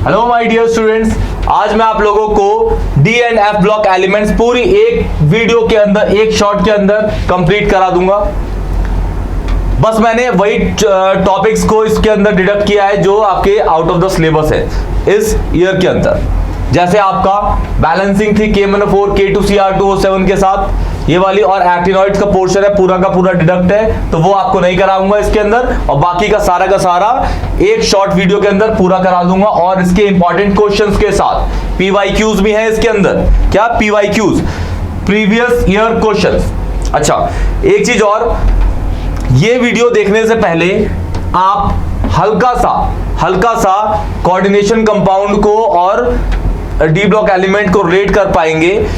Hello my dear students, आज मैं आप लोगों को D and F block elements पूरी एक वीडियो के अंदर, एक शॉट के अंदर कंप्लीट करा दूंगा। बस मैंने वही टॉपिक्स को इसके अंदर डिडक्ट किया है जो आपके आउट ऑफ द सिलेबस है इस ईयर के अंदर। जैसे आपका बैलेंसिंग थी K-4 K2Cr2O7 के साथ ये वाली, और एक्टिनॉइड्स का पोर्शन है पूरा का पूरा डिडक्ट है, तो वो आपको नहीं कराऊंगा इसके अंदर, और बाकी का सारा एक शॉर्ट वीडियो के अंदर पूरा करा दूंगा। और इसके इंपॉर्टेंट क्वेश्चंस के साथ PYQs भी हैं इसके अंदर। क्या PYQs? Previous year questions. अच्छा, एक चीज और, ये वीडियो देखने से पहले आप हल्का सा कोऑर्डिनेशन कंपाउंड को और डी ब्लॉक एलिमेंट को रेट कर पाएंगे,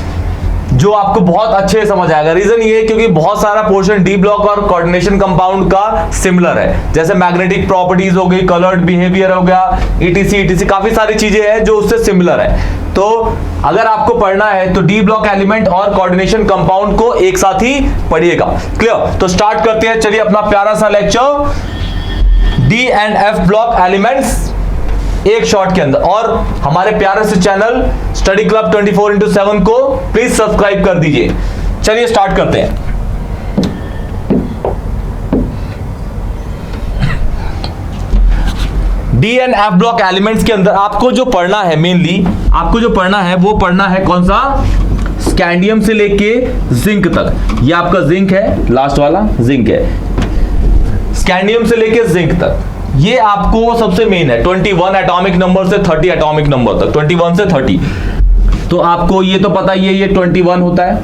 जो आपको बहुत अच्छे से समझ आएगा। रीजन ये है क्योंकि बहुत सारा पोर्शन डी ब्लॉक और कोऑर्डिनेशन कंपाउंड का सिमिलर है, जैसे मैग्नेटिक प्रॉपर्टीज हो गई, कलर्ड बिहेवियर हो गया, ETC काफी सारी चीजें हैं जो उससे सिमिलर है। तो अगर आपको पढ़ना है तो डी ब्लॉक एलिमेंट और कोऑर्डिनेशन कंपाउंड को एक साथ ही पढ़िएगा। क्लियर? तो स्टार्ट करते हैं, चलिए अपना प्यारा सा lecture D and F block elements एक शॉट के अंदर। और हमारे प्यारे से चैनल स्टडी क्लब 24/7 को प्लीज सब्सक्राइब कर दीजिए। चलिए स्टार्ट करते हैं। D and F block elements के अंदर आपको जो पढ़ना है, मेनली आपको जो पढ़ना है वो पढ़ना है कौन सा? स्कैंडियम से लेके जिंक तक। ये आपका जिंक है, लास्ट वाला जिंक है। स्कैंडियम से लेके जिंक तक ये आपको सबसे मेन है। 21 एटॉमिक नंबर से 30 एटॉमिक नंबर तक, 21 से 30। तो आपको ये तो पता ही है, ये 21 होता है,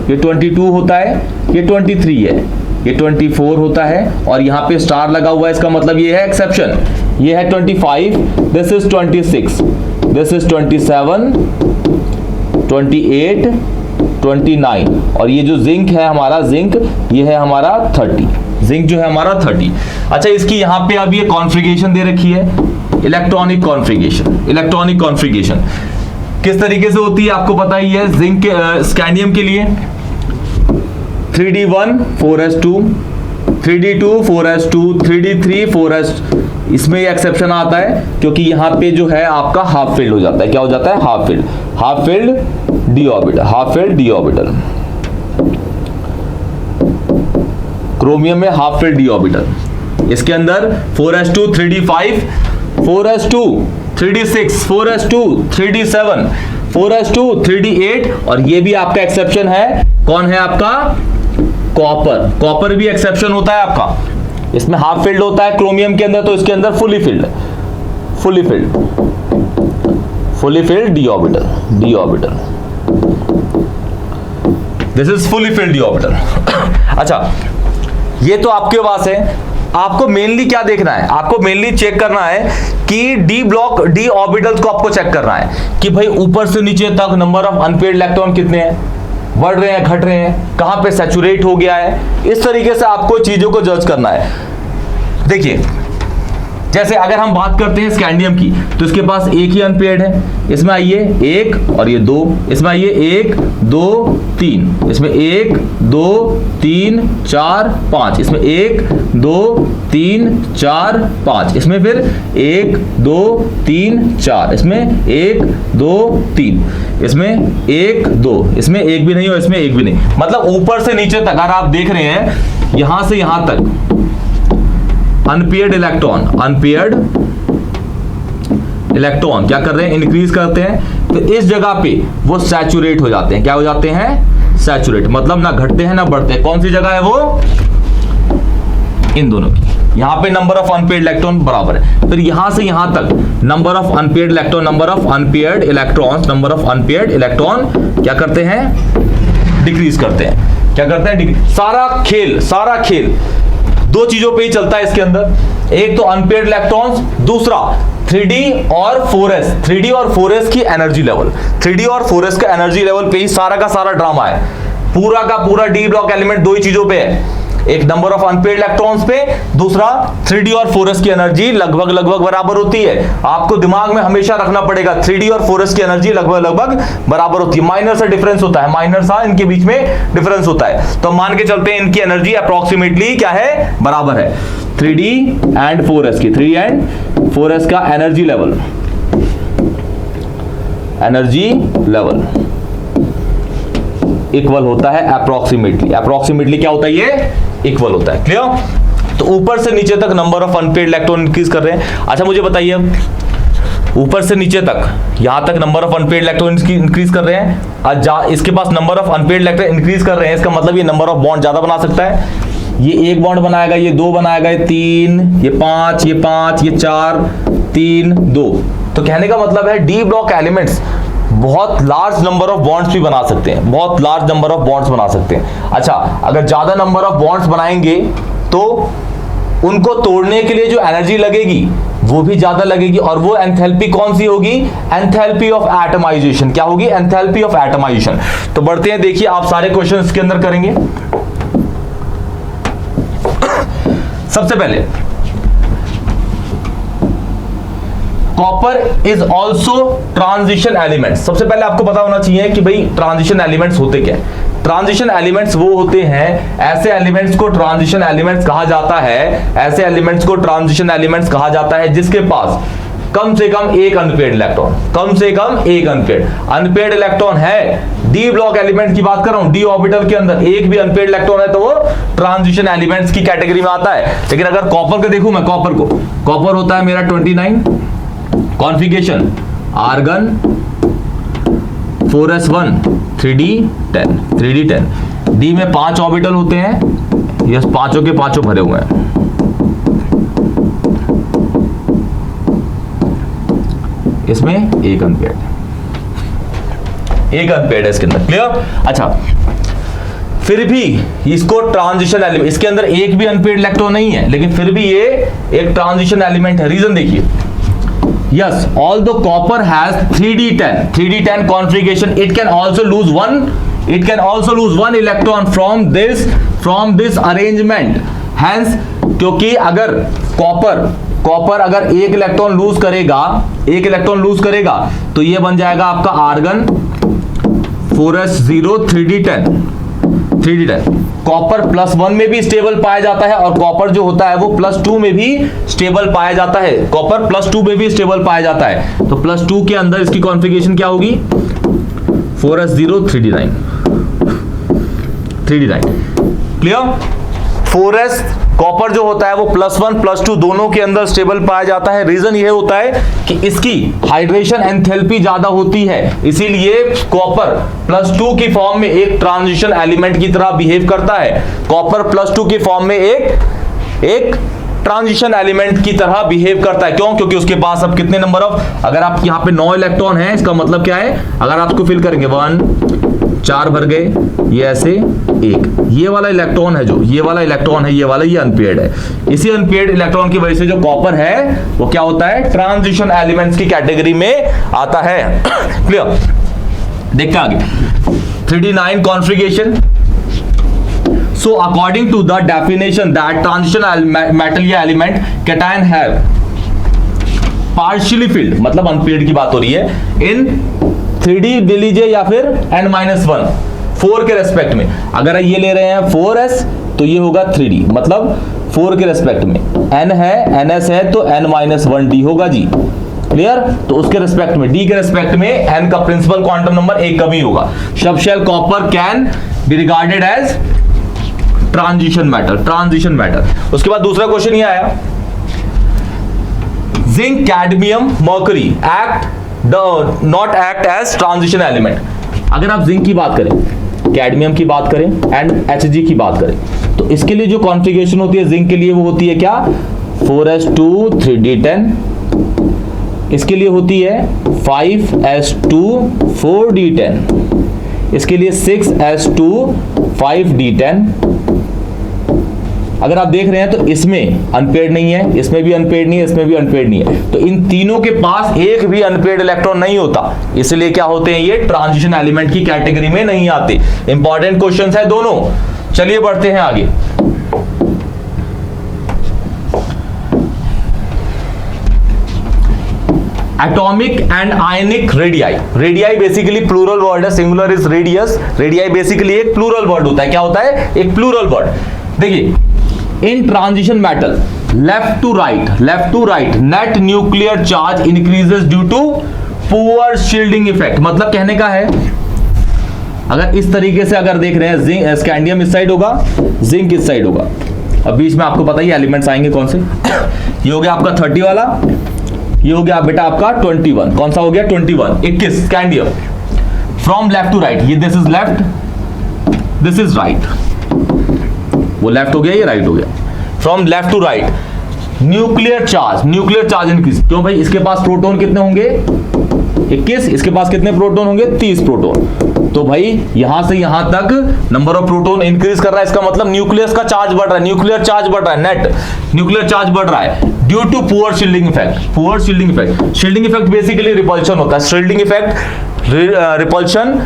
ये 22 होता है, ये 23 है, ये 24 होता है, और यहाँ पे स्टार लगा हुआ है, इसका मतलब ये है एक्सेप्शन। ये है 25, दिस इज 26, दिस इज 27, 28, 29, और ये जो जिंक है हमारा, जिंक ये है हमारा 30। जिंक जो है हमारा 30। अच्छा, इसकी यहाँ पे अब ये कॉन्फ़िगरेशन दे रखी है, इलेक्ट्रॉनिक कॉन्फ़िगरेशन। इलेक्ट्रॉनिक कॉन्फ़िगरेशन किस तरीके से होती है आपको पता ही है। जिंक के स्कैंडियम के लिए 3D1 4s2, 3D2 4s2, 3D3 4s, इसमें ये एक्सेप्शन आता है क्योंकि यहाँ पे जो है आपका हाफ फील्ड हो जाता है। क्या हो जाता है? Half field D orbital, half field D orbital. Chromium में हाफ फील्ड डी ऑर्बिटल। इसके अंदर 4s2 3d5, 4s2 3d6, 4s2 3d7, 4s2 3d8, और ये भी आपका एक्सेप्शन है। कौन है आपका? कॉपर। कॉपर भी एक्सेप्शन होता है आपका। इसमें हाफ फील्ड होता है क्रोमियम के अंदर, तो इसके अंदर fully field D orbital, D orbital. This is fully field D orbital. अच्छा, ये तो आपके पास है। आपको मेनली क्या देखना है? आपको मेनली चेक करना है कि डी ब्लॉक, डी ऑर्बिटल्स को आपको चेक करना है कि भाई ऊपर से नीचे तक नंबर ऑफ अनपेयर्ड इलेक्ट्रॉन कितने हैं, बढ़ रहे हैं, घट रहे हैं, कहां पे सैचुरेट हो गया है। इस तरीके से आपको चीजों को जज करना है। देखिए, जैसे अगर हम बात करते हैं स्कैंडियम की, तो इसके पास एक ही अनपेयर्ड है। इसमें आइए 1 और ये 2, इसमें आइए 1 2 3, इसमें 1 2 3 4 5, इसमें 1 2 3 4 5, इसमें फिर 1 2 3 4, इसमें 1 2 3, इसमें 1 2, इसमें एक भी नहीं और इसमें एक भी नहीं। मतलब ऊपर से नीचे तक अगर आप देख रहे हैं, यहां से यहां तक अनपेयर्ड इलेक्ट्रॉन क्या कर रहे हैं? इंक्रीज करते हैं। तो इस जगह पे वो सैचुरेट हो जाते हैं। क्या हो जाते हैं? सैचुरेट। मतलब ना घटते हैं ना बढ़ते हैं। कौन सी जगह है वो? इन दोनों की। यहां पे नंबर ऑफ अनपेयर्ड इलेक्ट्रॉन बराबर है। फिर यहां से यहां तक number of unpaired electron, number of unpaired electron क्या करते हैं? डिक्रीज करते हैं। क्या करते हैं? डिक्रीज। सारा खेल दो चीजों पे ही चलता है इसके अंदर। एक तो अनपेयर्ड इलेक्ट्रॉन्स, दूसरा 3D और 4s। 3D और 4s की एनर्जी लेवल, 3D और 4s का एनर्जी लेवल पे ही सारा का सारा ड्रामा है। पूरा का पूरा डी ब्लॉक एलिमेंट दो ही चीजों पे है, एक नंबर ऑफ अनपेयर्ड इलेक्ट्रॉन्स पे, दूसरा 3D और 4s की एनर्जी लगभग बराबर होती है। आपको दिमाग में हमेशा रखना पड़ेगा 3D और 4s की एनर्जी लगभग बराबर होती है। माइनर सा डिफरेंस होता है, माइनर सा इनके बीच में डिफरेंस होता है। तो मान के चलते हैं इनकी एनर्जी अप्रोक्सीमेटली क्या है? बराबर है। 3D एंड 4s की, 3D एंड 4s का energy level energy level equal होता है अप्रोक्सीमेटली क्या होता है, ये इक्वल होता है। क्लियर? तो ऊपर से नीचे तक number of unpaired electron increase कर रहे हैं। अच्छा मुझे बताइए, ऊपर से नीचे तक यहां तक number of unpaired electron increase कर रहे हैं, इसके पास number of unpaired electron increase कर रहे हैं, इसका मतलब ये नंबर ऑफ बॉन्ड ज्यादा बना सकता है। ये एक बॉन्ड बनाएगा, ये दो बनाएगा, ये तीन, ये पांच, ये पांच, ये चार, तीन, दो। तो कहने का मतलब है डी ब्लॉक एलिमेंट्स बहुत लार्ज नंबर ऑफ बॉन्ड्स भी बना सकते हैं, बहुत लार्ज नंबर ऑफ बॉन्ड्स बना सकते हैं। अच्छा, अगर ज्यादा नंबर ऑफ बॉन्ड्स बनाएंगे तो उनको तोड़ने के लिए जो एनर्जी लगेगी वो भी ज्यादा लगेगी, और वो एंथैल्पी कौन सी होगी, एंथैल्पी ऑफ एटमाइजेशन। क्या होगी, एंथैल्पी ऑफ एटमाइजेशन। तो बढ़ते हैं, देखिए आप सारे क्वेश्चन इसके अंदर करेंगे। सबसे पहले copper is also transition element. सबसे पहले आपको पता होना चाहिए कि भाई ट्रांजिशन एलिमेंट्स होते क्या है। ट्रांजिशन एलिमेंट्स वो होते हैं, ऐसे एलिमेंट्स को ट्रांजिशन एलिमेंट्स कहा जाता है, ऐसे एलिमेंट्स को ट्रांजिशन एलिमेंट्स कहा जाता है जिसके पास कम से कम एक अनपेड इलेक्ट्रॉन, कम से कम एक अनपेड इलेक्ट्रॉन है। डी ब्लॉक एलिमेंट की बात कर रहा हूं, डी ऑर्बिटल के अंदर एक भी अनपेड इलेक्ट्रॉन है तो वो ट्रांजिशन एलिमेंट्स की कैटेगरी में आता है। लेकिन अगर कॉपर को देखूं मैं, कॉपर होता है मेरा 29 configuration, argon 4s1 3d10, D में 5 ऑर्बिटल होते हैं, ये पांचों के पांचों भरे हुए हैं। इसमें एक अनपेड है इसके अंदर। क्लियर? अच्छा, फिर भी इसको ट्रांजिशन एलिमेंट, इसके अंदर एक भी अनपेड इलेक्ट्रॉन नहीं है लेकिन फिर भी ये एक ट्रांजिशन एलिमेंट है। रीजन देखिए, yes although copper has 3d10 configuration, it can also lose one electron from this arrangement. Hence, क्योंकि अगर कॉपर अगर एक इलेक्ट्रॉन लूज करेगा तो ये बन जाएगा आपका आर्गन 4s0 3d10। कॉपर +1 में भी स्टेबल पाया जाता है और कॉपर जो होता है वो +2 में भी स्टेबल पाया जाता है। कॉपर +2 में भी स्टेबल पाया जाता है, तो +2 के अंदर इसकी कॉन्फ़िगरेशन क्या होगी, 4s0 3d9। Clear? 4s copper जो होता है वो +1 +2 दोनों के अंदर स्टेबल पाया जाता है। रीजन ये होता है कि इसकी हाइड्रेशन एंथैल्पी ज्यादा होती है, इसीलिए कॉपर +2 की फॉर्म में एक ट्रांजिशन एलिमेंट की तरह बिहेव करता है। कॉपर +2 की फॉर्म में एक ट्रांजिशन एलिमेंट की तरह बिहेव करता है। क्यों? क्योंकि उसके पास अब कितने नंबर ऑफ, अगर आप यहाँ पे 9 इलेक्ट्रॉन है, इसका मतलब क्या है, अगर आप इसको फिल करेंगे 1 4 भर गए, ये ऐसे एक, ये वाला इलेक्ट्रॉन है, ये वाला ये अनपेड है। इसी अनपेड इलेक्ट्रॉन की वजह से जो कॉपर है वो क्या होता है, ट्रांजिशन एलिमेंट्स की कैटेगरी में आता है। क्लियर? देखते हैं आगे, 3d9 configuration. So according to the definition that transition metal या element cation have partially filled, मतलब अनपेड की बात हो रही है, in 3d ले लीजिए या फिर n-1 4 के रेस्पेक्ट में। अगर ये ले रहे हैं 4s तो ये होगा 3d, मतलब 4 के रेस्पेक्ट में। n है, ns है तो n-1d होगा जी। क्लियर? तो उसके रेस्पेक्ट में, d के रेस्पेक्ट में n का प्रिंसिपल क्वांटम नंबर एक कम ही होगा। Subshell copper can be regarded as transition matter. उसके बाद दूसरा क्वेश्चन ये आया, zinc cadmium mercury not act as transition element. अगर आप जिंक की बात करें, कैडमियम की बात करें एंड Hg की बात करें, तो इसके लिए जो कॉन्फ़िगरेशन होती है जिंक के लिए वो होती है क्या, 4s2 3d10। इसके लिए होती है 5s2 4d10। इसके लिए 6s2 5d10। अगर आप देख रहे हैं तो इसमें अनपेड नहीं है, इसमें भी अनपेड नहीं है, इसमें भी अनपेड नहीं है, तो इन तीनों के पास एक भी अनपेड इलेक्ट्रॉन नहीं होता, इसलिए क्या होते हैं, ये ट्रांजिशन एलिमेंट की कैटेगरी में नहीं आते। इंपॉर्टेंट क्वेश्चंस है दोनों। चलिए बढ़ते हैं आगे। Atomic and ionic radii basically plural word है, singular is radius. Radii basically एक प्लूरल वर्ड होता है। क्या होता है? एक प्लूरल वर्ड। देखिए, in transition metal left to right net nuclear charge increases due to poor shielding effect, मतलब कहने का है अगर इस तरीके से अगर देख रहे हैं, जिंक स्कैंडियम इस साइड होगा, जिंक इस साइड होगा, अब बीच में आपको पता ही एलिमेंट्स आएंगे कौन से, ये हो गया आपका 30 वाला, ये हो गया बेटा आपका 21, कौन सा हो गया 21, 21 scandium. From left to right, ये this is left, this is right, वो लेफ्ट हो गया, ये राइट हो गया। From left to right, nuclear charge increase, क्यों भाई, इसके पास प्रोटॉन कितने होंगे 21, इसके पास कितने प्रोटॉन होंगे 30 प्रोटॉन, तो भाई यहां से यहां तक नंबर ऑफ प्रोटॉन इंक्रीज कर रहा है, इसका मतलब न्यूक्लियस का चार्ज बढ़ रहा है, न्यूक्लियर चार्ज बढ़ रहा है, नेट न्यूक्लियर चार्ज बढ़ रहा है due to poor shielding effect. Shielding effect basically repulsion होता है, shielding effect repulsion,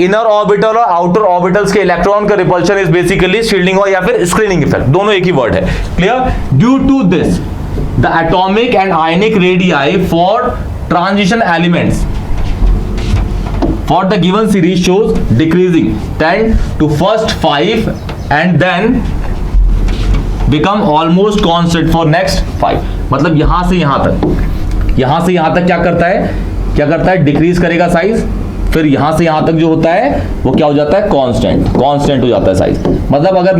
inner orbital और आउटर ऑर्बिटल्स के इलेक्ट्रॉन का रिपल्शन इज बेसिकली शील्डिंग या फिर स्क्रीनिंग इफेक्ट, दोनों एक ही वर्ड है, clear. Due to this the atomic and ionic radii for transition elements for the given series shows decreasing 10 to first 5 and then become almost constant for next 5, मतलब यहां से यहां तक क्या करता है डिक्रीज करेगा साइज, फिर यहां से यहां तक जो होता है वो क्या हो जाता है कांस्टेंट हो जाता है साइज, मतलब अगर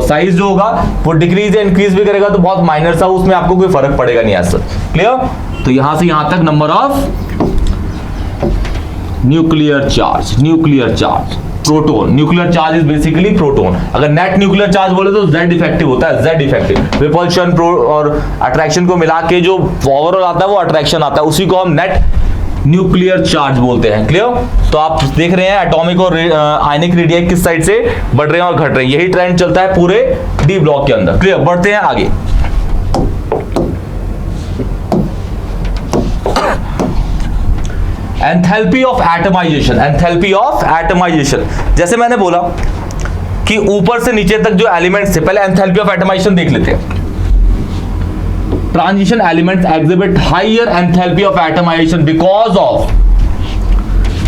साइज जो होगा वो डिक्रीज या इंक्रीज भी करेगा तो बहुत माइनर सा, उसमें आपको कोई फर्क पड़ेगा नहीं ऐसा, क्लियर। तो यहां से यहां तक number of nuclear charge proton, nuclear charge is basically proton, अगर नेट न्यूक्लियर चार्ज बोले तो Z इफेक्टिव होता है, Z इफेक्टिव रिपल्शन और अट्रैक्शन को मिला के जो ओवरऑल आता है वो अट्रैक्शन आता है, उसी को हम नेट न्यूक्लियर चार्ज बोलते हैं, क्लियर। तो आप देख रहे हैं एटॉमिक और आयनिक रेडियाई किस साइड से बढ़ रहे हैं और घट रहे हैं, यही ट्रेंड चलता है पूरे डी ब्लॉक के अंदर, क्लियर। बढ़ते हैं आगे, एंथैल्पी ऑफ एटमाइजेशन, जैसे मैंने बोला कि ऊपर से नीचे तक जो एलिमेंट्स थे, पहले एंथैल्पी ऑफ एटमाइजेशन देख लेते हैं। Transition elements exhibit higher enthalpy of atomisation because of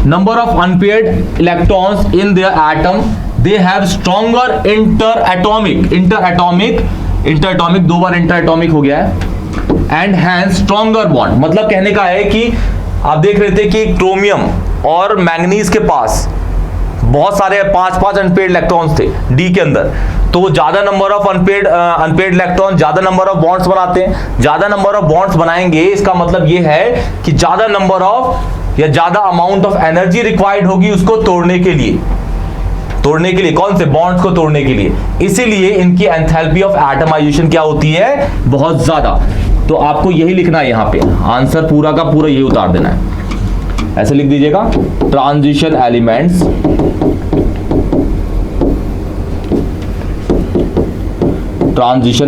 number of unpaired electrons in their atom, they have stronger inter atomic, दो बार इंटर एटॉमिक हो गया है, एंड हैंस स्ट्रॉन्गर बॉन्ड, मतलब कहने का है कि आप देख रहे थे कि क्रोमियम और मैंगनीज के पास बहुत सारे 5 अनपेयर्ड इलेक्ट्रॉन्स थे डी के अंदर, तो वो ज्यादा नंबर ऑफ अनपेयर्ड इलेक्ट्रॉन ज्यादा नंबर ऑफ बॉन्ड्स बनाते हैं, ज्यादा नंबर ऑफ बॉन्ड्स बनाएंगे, इसका मतलब ये है कि ज्यादा नंबर ऑफ या ज्यादा अमाउंट ऑफ एनर्जी रिक्वायर्ड होगी उसको तोड़ने के लिए, कौन से बॉन्ड्स को तोड़ने के लिए, इसीलिए इनकी एंथैल्पी ऑफ एटमाइजेशन क्या होती है बहुत ज्यादा। तो आपको यही लिखना है, यहां पे आंसर पूरा का पूरा यही उतार देना है, ऐसे लिख दीजिएगा, transition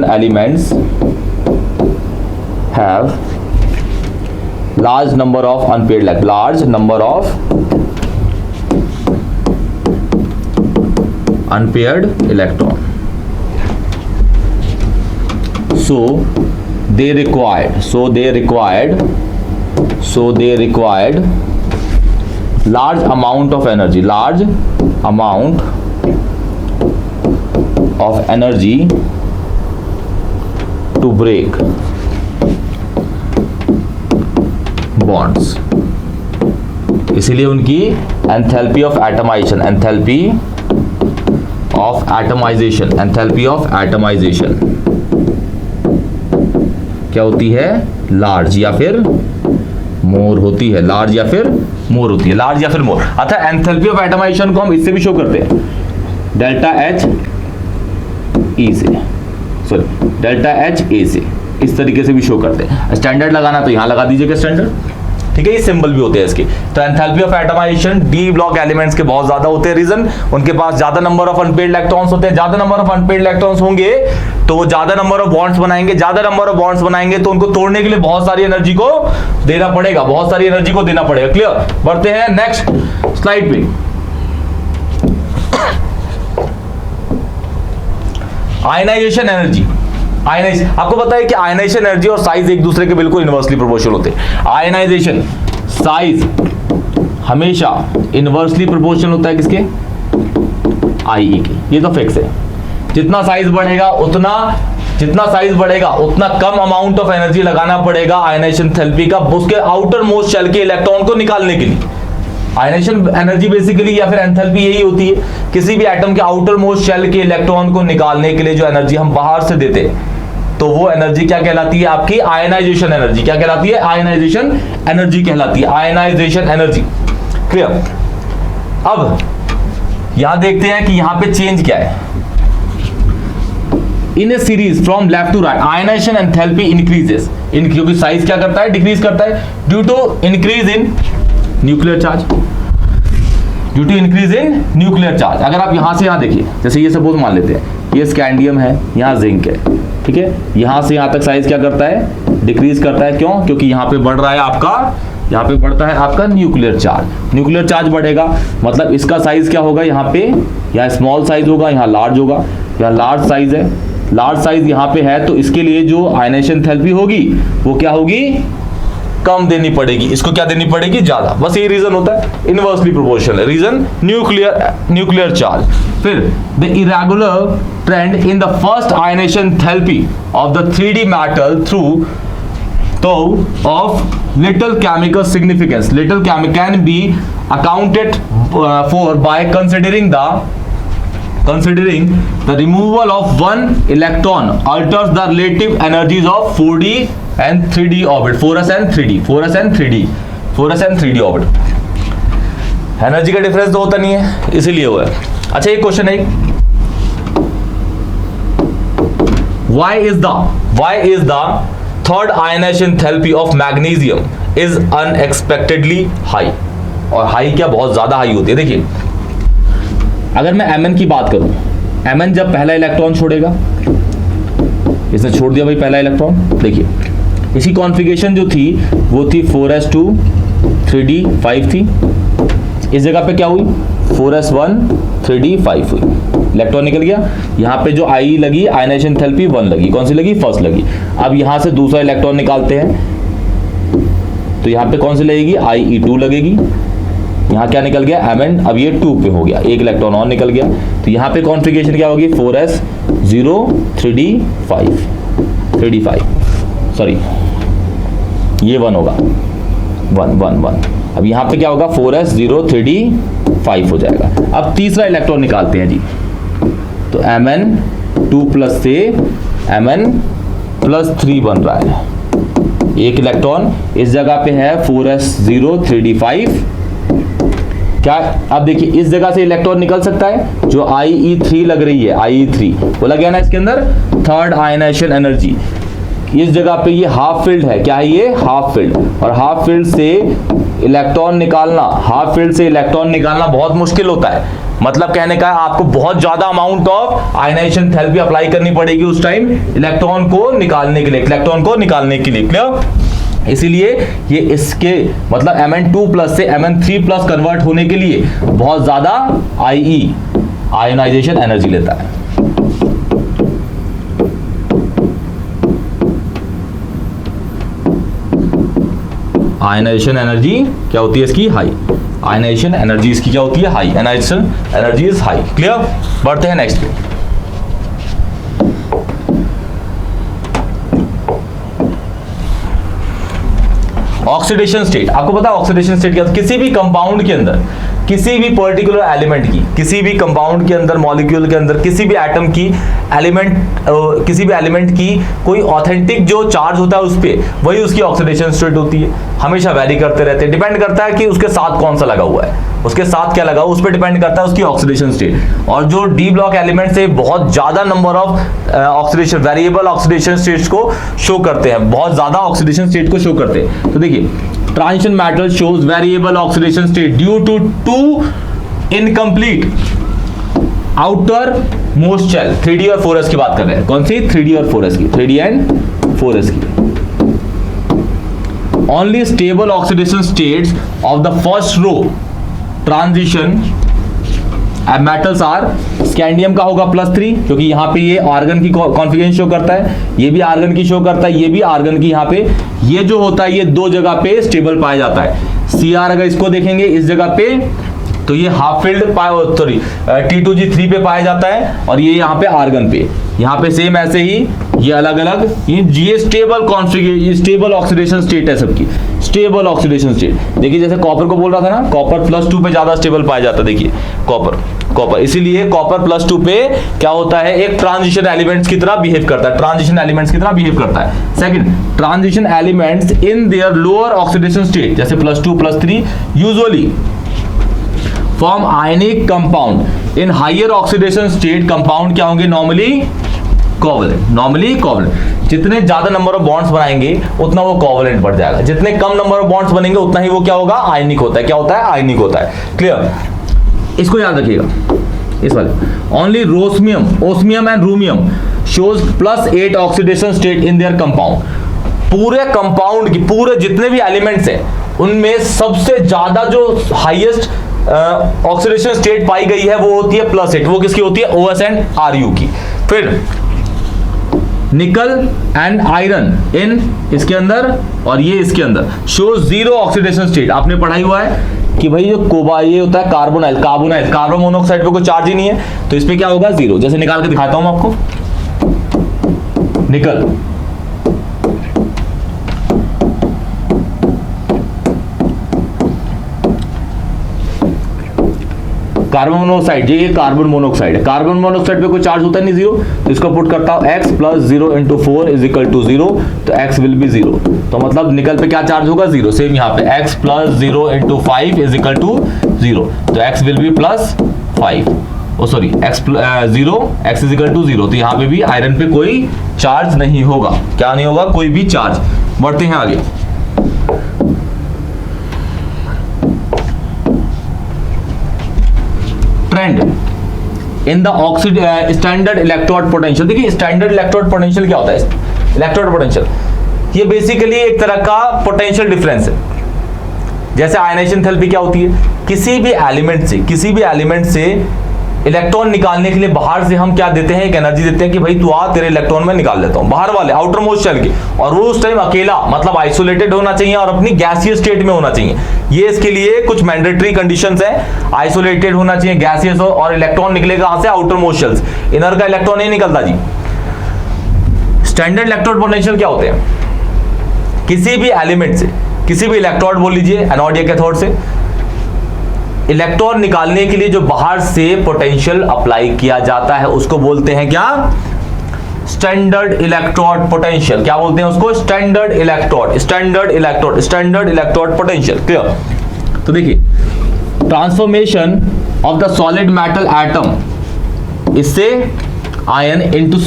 elements have large number of unpaired electron, so they required large amount of energy to break bonds, इसीलिए उनकी एंथैल्पी ऑफ एटमाइजेशन क्या होती है, लार्ज या फिर मोर होती है, लार्ज या फिर मोर। अतः एंथैल्पी ऑफ एटमाइजेशन को हम इससे भी शो करते हैं, डेल्टा एच ए से, इस तरीके से भी शो करते हैं। स्टैंडर्ड लगाना तो यहां लगा दीजिएगा स्टैंडर्ड, ठीक है, ये सिंबल भी होते हैं इसके। तो enthalpy of atomisation D block elements के बहुत ज्यादा होते हैं, रीजन उनके पास ज्यादा नंबर ऑफ अनपेयर्ड इलेक्ट्रॉन्स होते हैं, ज्यादा नंबर ऑफ अनपेयर्ड इलेक्ट्रॉन्स होंगे तो वो ज्यादा नंबर ऑफ बॉन्ड्स बनाएंगे, ज्यादा नंबर ऑफ बॉन्ड्स बनाएंगे तो उनको तोड़ने के लिए बहुत सारी एनर्जी को देना पड़ेगा, क्लियर। बढ़ते हैं नेक्स्ट स्लाइड पे, आयनाइजेशन एनर्जी। आपको पता है कि आयनाइजेशन एनर्जी और साइज एक दूसरे के बिल्कुल इनवर्सली प्रोपोर्शनल होते हैं। आयनाइजेशन साइज हमेशा इनवर्सली प्रोपोर्शनल होता है किसके, IE के, ये तो फिक्स है। जितना साइज बढ़ेगा उतना जितना साइज बढ़ेगा उतना कम अमाउंट ऑफ एनर्जी लगाना पड़ेगा आयनाइजेशन एंथैल्पी का उसके आउटर मोस्ट शेल के इलेक्ट्रॉन को निकालने के लिए। आयनाइजेशन एनर्जी बेसिकली या फिर एंथैल्पी यही होती है, किसी भी एटम के आउटर मोस्ट शेल के इलेक्ट्रॉन को निकालने के लिए जो एनर्जी हम बाहर से देते हैं तो वो एनर्जी क्या कहलाती है आपकी आयनाइजेशन एनर्जी। क्या कहलाती है? आयनाइजेशन एनर्जी कहलाती है, आयनाइजेशन एनर्जी। क्लियर? अब यहां देखते हैं कि यहां पे चेंज क्या है। In a series from left to right ionization enthalpy increases in, क्योंकि साइज क्या करता है? डिक्रीज करता है due to increase in nuclear charge, due to increase in nuclear charge. अगर आप यहां से यहां देखिए, जैसे ये सपोज मान लेते हैं ये स्कैंडियम है, यहां जिंक है, ठीक है, यहां से यहां तक साइज क्या करता है? डिक्रीज करता है। क्यों? क्योंकि यहां पे बढ़ रहा है आपका, यहां पे बढ़ता है आपका न्यूक्लियर चार्ज। न्यूक्लियर चार्ज बढ़ेगा मतलब इसका साइज क्या होगा? यहां पे यहाँ स्मॉल साइज होगा, यहाँ लार्ज होगा, यहाँ लार्ज साइज है, लार्ज साइज यहाँ पे है तो इसके लिए जो आयनाइजेशन एंथैल्पी होगी वो क्या होगी? कम देनी पड़ेगी। इसको क्या देनी पड़ेगी? ज्यादा। बस ये रीजन होता है, inversely proportional reason, nuclear charge. फिर the irregular trend in the first ionization enthalpy of the 3D metal though तो of little chemical significance, little can be accounted for by considering the removal of one electron alters the relative energies of 4D and 3D orbit, 4s and 3D orbit। Energy का difference तो होता नहीं है, इसीलिए हुआ है। अच्छा एक क्वेश्चन है, why is the third ionization enthalpy of magnesium is unexpectedly high? और हाई क्या? बहुत ज्यादा हाई होती है। देखिए अगर मैं Mn की बात करूं, Mn जब पहला इलेक्ट्रॉन छोड़ेगा, इसने छोड़ दिया भाई पहला इलेक्ट्रॉन, देखिए इसकी कॉन्फ़िगरेशन जो थी वो थी 4s2 3d 5 थी, इस जगह पे क्या हुई? 4s1 3d 5 हुई, इलेक्ट्रॉन निकल गया। यहाँ पे जो I लगी आयनाइजेशन एंथैल्पी 1 लगी, कौन सी लगी? फर्स्ट लगी। अब यहाँ से दूसरा इलेक्ट्रॉन निकालते हैं तो यहाँ पे कौन सी लगेगी? IE2 लगेगी। यहाँ क्या निकल गया? Mn। अब ये 2 पे हो गया, एक इलेक्ट्रॉन और निकल गया तो यहाँ पे कॉन्फ़िगरेशन क्या होगी? 4s0 3d 5 सॉरी ये 1 होगा, 1। अब यहाँ पे क्या होगा? 4s0 3d 5 हो जाएगा। अब तीसरा इलेक्ट्रॉन निकालते हैं जी, तो Mn2+ से Mn+3 बन रहा है। एक इलेक्ट्रॉन इस जगह पे है 4s0 3d 5। क्या? अब देखिए इस जगह से इलेक्ट्रॉन निकल सकता है, जो IE3 लग रही है, IE3 बोला गया ना इसके अंदर थर्ड आयनाइजेशन एनर्जी। इस जगह पे ये हाफ फील्ड है, क्या है ये? Half field. और हाफ फील्ड से इलेक्ट्रॉन निकालना बहुत मुश्किल होता है। मतलब कहने का आपको बहुत ज्यादा amount of ionisation enthalpy apply करनी पड़ेगी उस टाइम इलेक्ट्रॉन को निकालने के लिए, क्लियर? इसीलिए ये इसके मतलब Mn2+ से Mn3+ कन्वर्ट होने के लिए बहुत ज्यादा आयनाइजेशन एनर्जी लेता है। आयनाइजेशन एनर्जी क्या होती है इसकी? हाई। आयनाइजेशन एनर्जी इसकी क्या होती है? High. Ionisation energy is high. Clear? बढ़ते हैं नेक्स्ट पे। ऑक्सीडेशन स्टेट, आपको पता है ऑक्सीडेशन स्टेट क्या? किसी भी कंपाउंड के अंदर, किसी भी पर्टिकुलर एलिमेंट की, किसी भी कंपाउंड के अंदर, मॉलिक्यूल के अंदर, किसी भी एटम की किसी भी एलिमेंट की कोई ऑथेंटिक जो चार्ज होता है उस पे, वही उसकी ऑक्सीडेशन स्टेट होती है। हमेशा वेरी करते रहते हैं, डिपेंड करता है कि उसके साथ कौन सा लगा हुआ है, उसके साथ क्या लगा उस पर डिपेंड करता है उसकी ऑक्सीडेशन स्टेट। और जो डी ब्लॉक एलिमेंट से बहुत ज्यादा number of oxidation, variable oxidation states को शो करते हैं, बहुत ज्यादा ऑक्सीडेशन स्टेट को शो करते हैं। तो देखिए transition metal shows variable oxidation state due to 2 incomplete outermost shell. 3D और 4s की बात कर रहे हैं, कौन सी? 3D और 4s की, 3D एंड 4s की। Only stable oxidation states of the first row transition metals are, scandium का होगा +3 क्योंकि यहाँ पे ये आर्गन की कॉन्फ़िगरेशन शो करता है, ये भी आर्गन की शो करता है, ये भी आर्गन की। यहाँ पे ये जो होता है ये 2 जगह पे स्टेबल पाया जाता है। Cr अगर इसको देखेंगे इस जगह पे तो ये हाफ फील्ड T2G3 पे पाया जाता है और ये यहाँ पे आर्गन पे, यहाँ पे सेम ऐसे ही ये अलग अलग, ये stable configuration, stable oxidation state है सबकी, स्टेबल ऑक्सीडेशन स्टेट। देखिए जैसे कॉपर को बोल रहा था ना, कॉपर +2 पे ज्यादा स्टेबल पाया जाता है। देखिए कॉपर, इसीलिए कॉपर +2 पे क्या होता है, एक ट्रांजिशन एलिमेंट्स की तरह बिहेव करता है, ट्रांजिशन एलिमेंट्स की तरह बिहेव करता है। Second, transition elements in their lower oxidation state जैसे +2 +3 usually form ionic compound. In higher oxidation state compound क्या होंगे, नॉर्मली कोवैलेंट। जितने ज्यादा नंबर ऑफ बॉन्ड्स बनाएंगे उतना वो कोवैलेंट बढ़ जाएगा, जितने कम नंबर ऑफ बॉन्ड्स बनेंगे उतना ही वो क्या होगा, आयनिक होता है। क्या होता है, आयनिक होता है। क्लियर, इसको याद रखिएगा इस वाले। Only osmium and ruthenium shows +8 oxidation state in their compound. पूरे कंपाउंड की, पूरे जितने भी एलिमेंट्स हैं उनमें सबसे ज्यादा जो हाईएस्ट ऑक्सीडेशन स्टेट पाई गई है वो होती है +8। वो किसकी होती है, OS एंड RU की। फिर निकल एंड आयरन इन इसके अंदर और ये इसके अंदर शो 0 ऑक्सीडेशन स्टेट। आपने पढ़ाई हुआ है कि भाई जो ये होता है कार्बन मोनोऑक्साइड पे कोई चार्ज ही नहीं है, तो इस पे क्या होगा, 0। जैसे निकाल के दिखाता हूं मैं आपको, निकल कार्बन मोनोऑक्साइड, ये कार्बन मोनोऑक्साइड है, कार्बन मोनोऑक्साइड पे कोई चार्ज होता है नहीं, 0। तो इसको पुट करता हूं x + 0 × 4 = 0, तो x विल बी 0। तो मतलब निकल पे क्या चार्ज होगा, 0। सेम यहाँ पे x + 0 × 5 = 0, तो x will be +5। Sorry x = 0, तो यहाँ पे भी आयरन पे कोई चार्ज नहीं होगा। क्या नहीं होगा, कोई भी चार्ज। बढ़ते हैं आगे। Trend in the standard electrode potential. देखिए स्टैंडर्ड इलेक्ट्रोड पोटेंशियल क्या होता है, इलेक्ट्रोड पोटेंशियल ये बेसिकली एक तरह का पोटेंशियल डिफरेंस है। जैसे आयनाइजेशन एंथैल्पी क्या होती है, किसी भी एलिमेंट से इलेक्ट्रॉन निकालने के लिए बाहर से हम क्या देते हैं, एक एनर्जी देते हैं कि भाई तू आ, तेरे इलेक्ट्रॉन में निकाल लेता हूं, बाहर वाले आउटर मोस्ट शेल के। और वो उस टाइम अकेला, मतलब आइसोलेटेड होना चाहिए और अपनी गैसियस स्टेट में होना चाहिए। ये इसके लिए कुछ मैंडेटरी कंडीशंस हैं, आइसोलेटेड होना चाहिए, गैसियस हो, और इलेक्ट्रॉन निकलेगा कहां से, आउटर मोस्ट शेल्स। इनर का इलेक्ट्रॉन नहीं निकलता जी। स्टैंडर्ड इलेक्ट्रोड पोटेंशियल क्या होते हैं, किसी भी एलिमेंट से, किसी भी इलेक्ट्रोड बोल लीजिए, एनोड या कैथोड से इलेक्ट्रॉन निकालने के लिए जो बाहर से पोटेंशियल अप्लाई किया जाता है उसको बोलते हैं क्या, स्टैंडर्ड इलेक्ट्रोड पोटेंशियल। क्या बोलते हैं उसको, स्टैंडर्ड इलेक्ट्रोड पोटेंशियल। क्लियर। तो देखिए transformation of the solid metal atom, इससे ion into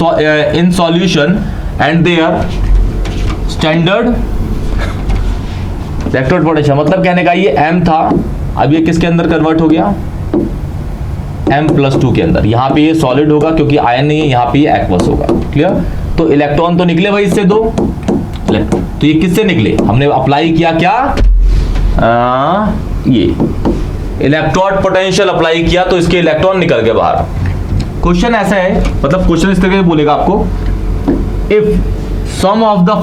in solution and their standard electrode potential. मतलब कहने का ये m था, अब ये किसके अंदर कन्वर्ट हो गया, m+2 के अंदर। यहाँ पे ये सॉलिड होगा क्योंकि आयन नहीं है, यहाँ पे ये एक्वस होगा। क्लियर। तो इलेक्ट्रॉन तो निकले भाई इससे 2, तो ये किससे निकले, हमने अप्लाई किया क्या, ये इलेक्ट्रोड पोटेंशियल अप्लाई किया, तो इसके इलेक्ट्रॉन निकल गए बाहर। क्वेश्चन ऐसा है, मतलब क्वेश्चन इस तरीके से बोलेगा आपको, if sum of the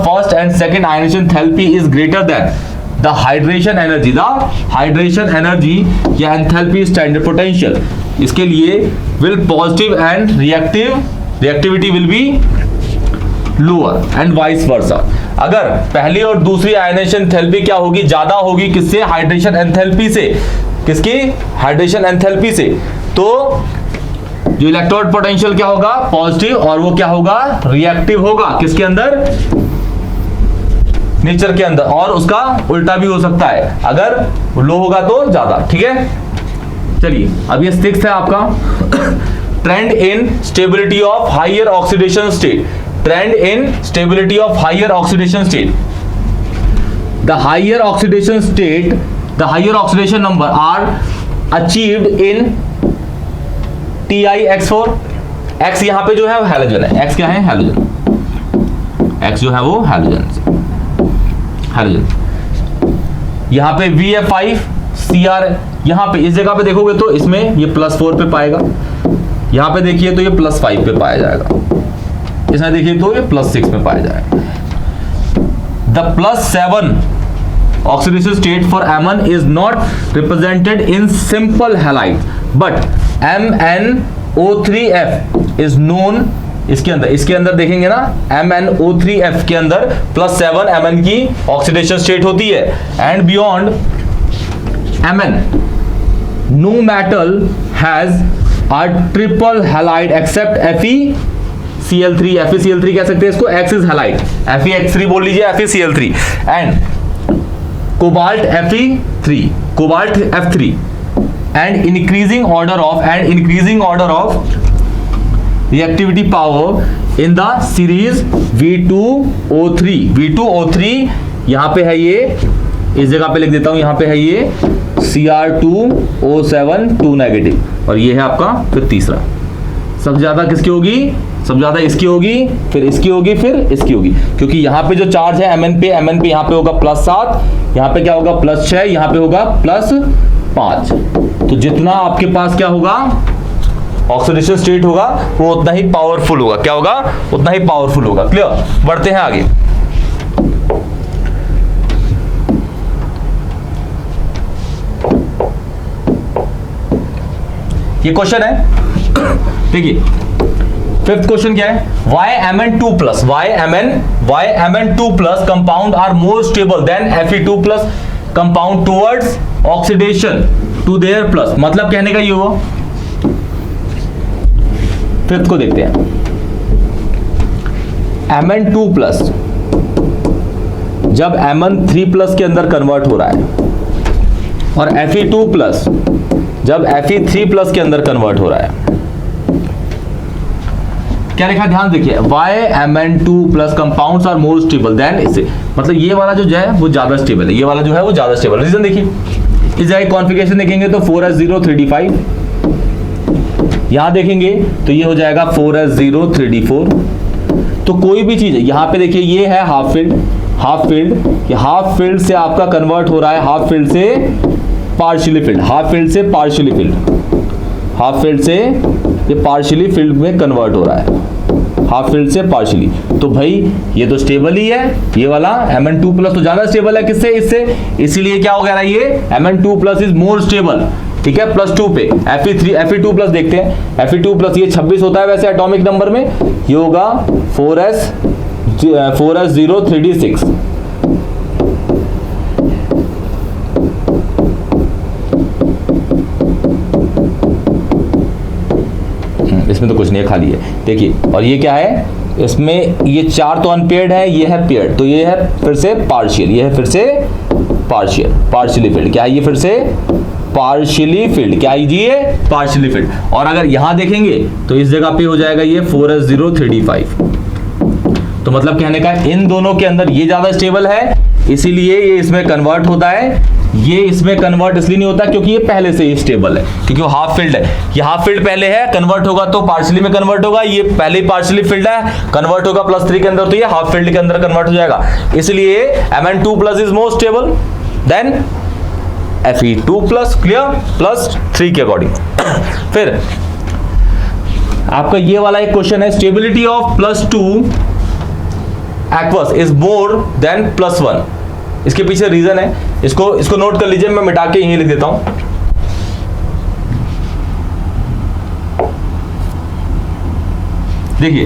first and second ionization enthalpy is greater than the hydration energy या enthalpy standard potential, इसके लिए will positive and reactivity will be lower and vice versa। अगर पहली और दूसरी आयनाइजेशन एंथैल्पी क्या होगी, ज्यादा होगी, किससे, हाइड्रेशन एंथैल्पी से। किसकी, हाइड्रेशन एंथैल्पी से। तो जो इलेक्ट्रोड पोटेंशियल क्या होगा, पॉजिटिव, और वो क्या होगा, रिएक्टिव होगा। किसके अंदर, नेचर के अंदर। और उसका उल्टा भी हो सकता है, अगर लो होगा तो ज्यादा। ठीक है, चलिए अब ये 6th है आपका, trend in stability of higher oxidation state. Trend in stability of higher oxidation state. The higher oxidation state, the higher oxidation number are achieved in TiX4। X यहां पे जो है वो हैलोजन है, X क्या है, हैलोजन। X जो है वो हैलोजन। यहां पे VF5 Cr, यहां पे इस जगह पे देखोगे तो इसमें ये +4 पे पाएगा, यहां पे देखिए तो ये +5 पे पाया जाएगा, इसमें देखिए तो ये +6 पे पाया जाएगा। The +7 oxidation state for Mn is not represented in simple halide, but MnO3F is known इसके अंदर देखेंगे ना MnO3F के अंदर +7 Mn की ऑक्सीडेशन स्टेट होती है। And beyond Mn no metal has a triple halide except FeCl3। FeCl3 कह सकते हैं इसको, X इज हैलाइड, FeX3 बोल लीजिए, FeCl3 and cobalt F3 and increasing order of reactivity power in the series V2O3 यहां पे है ये, इस जगह पे लिख देता हूं, यहां पे है ये Cr2O7 2 नेगेटिव, और ये है आपका फिर तीसरा। सबसे ज्यादा किसकी होगी? सबसे ज्यादा इसकी होगी, फिर इसकी होगी, फिर इसकी होगी, क्योंकि यहाँ पे जो चार्ज है Mn पे यहाँ पे होगा +7, यहाँ पे क्या होगा +6, यहाँ पे होगा +5। तो जितना आपके पास क्या होगा ऑक्सीडेशन स्टेट होगा वो उतना ही पावरफुल होगा। क्या होगा? उतना ही पावरफुल होगा। क्लियर? बढ़ते हैं आगे। ये क्वेश्चन है, देखिए फिफ्थ क्वेश्चन क्या है? Why Mn2+ compound are more stable than Fe2+ compound towards oxidation to their plus। मतलब कहने का ये हुआ, फिफ्थ को देखते हैं। Mn2+ जब Mn3+ के अंदर कन्वर्ट हो रहा है और Fe2+ जब Fe3+ के अंदर कन्वर्ट हो रहा है, क्या लिखा? ध्यान देखिए, Why Mn2+ compounds are more stable than इसे, मतलब ये वाला जो है वो ज्यादा स्टेबल है, ये वाला जो है वो ज्यादा स्टेबल। रीजन देखिए, इस जगह कॉन्फ़िगरेशन देखेंगे तो 4s0 3d5, यहां देखेंगे तो ये हो जाएगा 4s0 3d4। तो कोई भी चीज है, यहां पे देखिए ये है हाफ फील्ड, ये हाफ फील्ड से आपका कन्वर्ट हो रहा है हाफ फील्ड से पार्शियली फील्ड, हाफ फील्ड से पार्शियली फील्ड, हाफ फील्ड से ये पार्शियली फील्ड में कन्वर्ट हो रहा है, हाफ फील्ड से पार्शियली। तो भाई ये तो स्टेबल ही है, ये वाला Mn2+ तो ज्यादा स्टेबल है किससे? इससे, इसीलिए क्या हो गया ये Mn2+ इज मोर स्टेबल। ठीक है, +2 पे Fe2+ देखते हैं। Fe2+ ये 26 होता है वैसे एटॉमिक नंबर में, ये होगा 4s0 3d6। इसमें तो कुछ नहीं है, खाली है। देखिए, और ये क्या है? इसमें ये 4 तो अनपेयर्ड है, ये है पेयर्ड, तो ये है फिर से पार्शियल, ये है फिर से पार्शियली फील्ड। क्या है ये? फिर से पार्शियली फील्ड। क्या ये? Partially field. और अगर यहां देखेंगे तो इस जगह पे हो जाएगा ये 4s0 3d5। तो मतलब कहने का इन दोनों के अंदर ये ज्यादा स्टेबल है, इसीलिए ये इसमें कन्वर्ट होता है। ये इसमें कन्वर्ट इसलिए नहीं होता क्योंकि ये पहले से ही स्टेबल है, क्योंकि वो हाफ फील्ड है। ये हाफ फील्ड पहले है, कन्वर्ट होगा तो पार्शियली में कन्वर्ट होगा, ये पहले ही पार्शियली फील्ड है, कन्वर्ट होगा +3 के अंदर, तो ये हाफ फील्ड के अंदर कन्वर्ट हो जाएगा। इसलिए Mn2+ is more stable then Fe2+। Clear? +3 के अकॉर्डिंग। फिर आपका ये वाला एक क्वेश्चन है, stability of +2 aqueous is more than +1। इसके पीछे रीजन है, इसको नोट कर लीजिए, मैं मिटा के यहीं लिख देता हूं। देखिए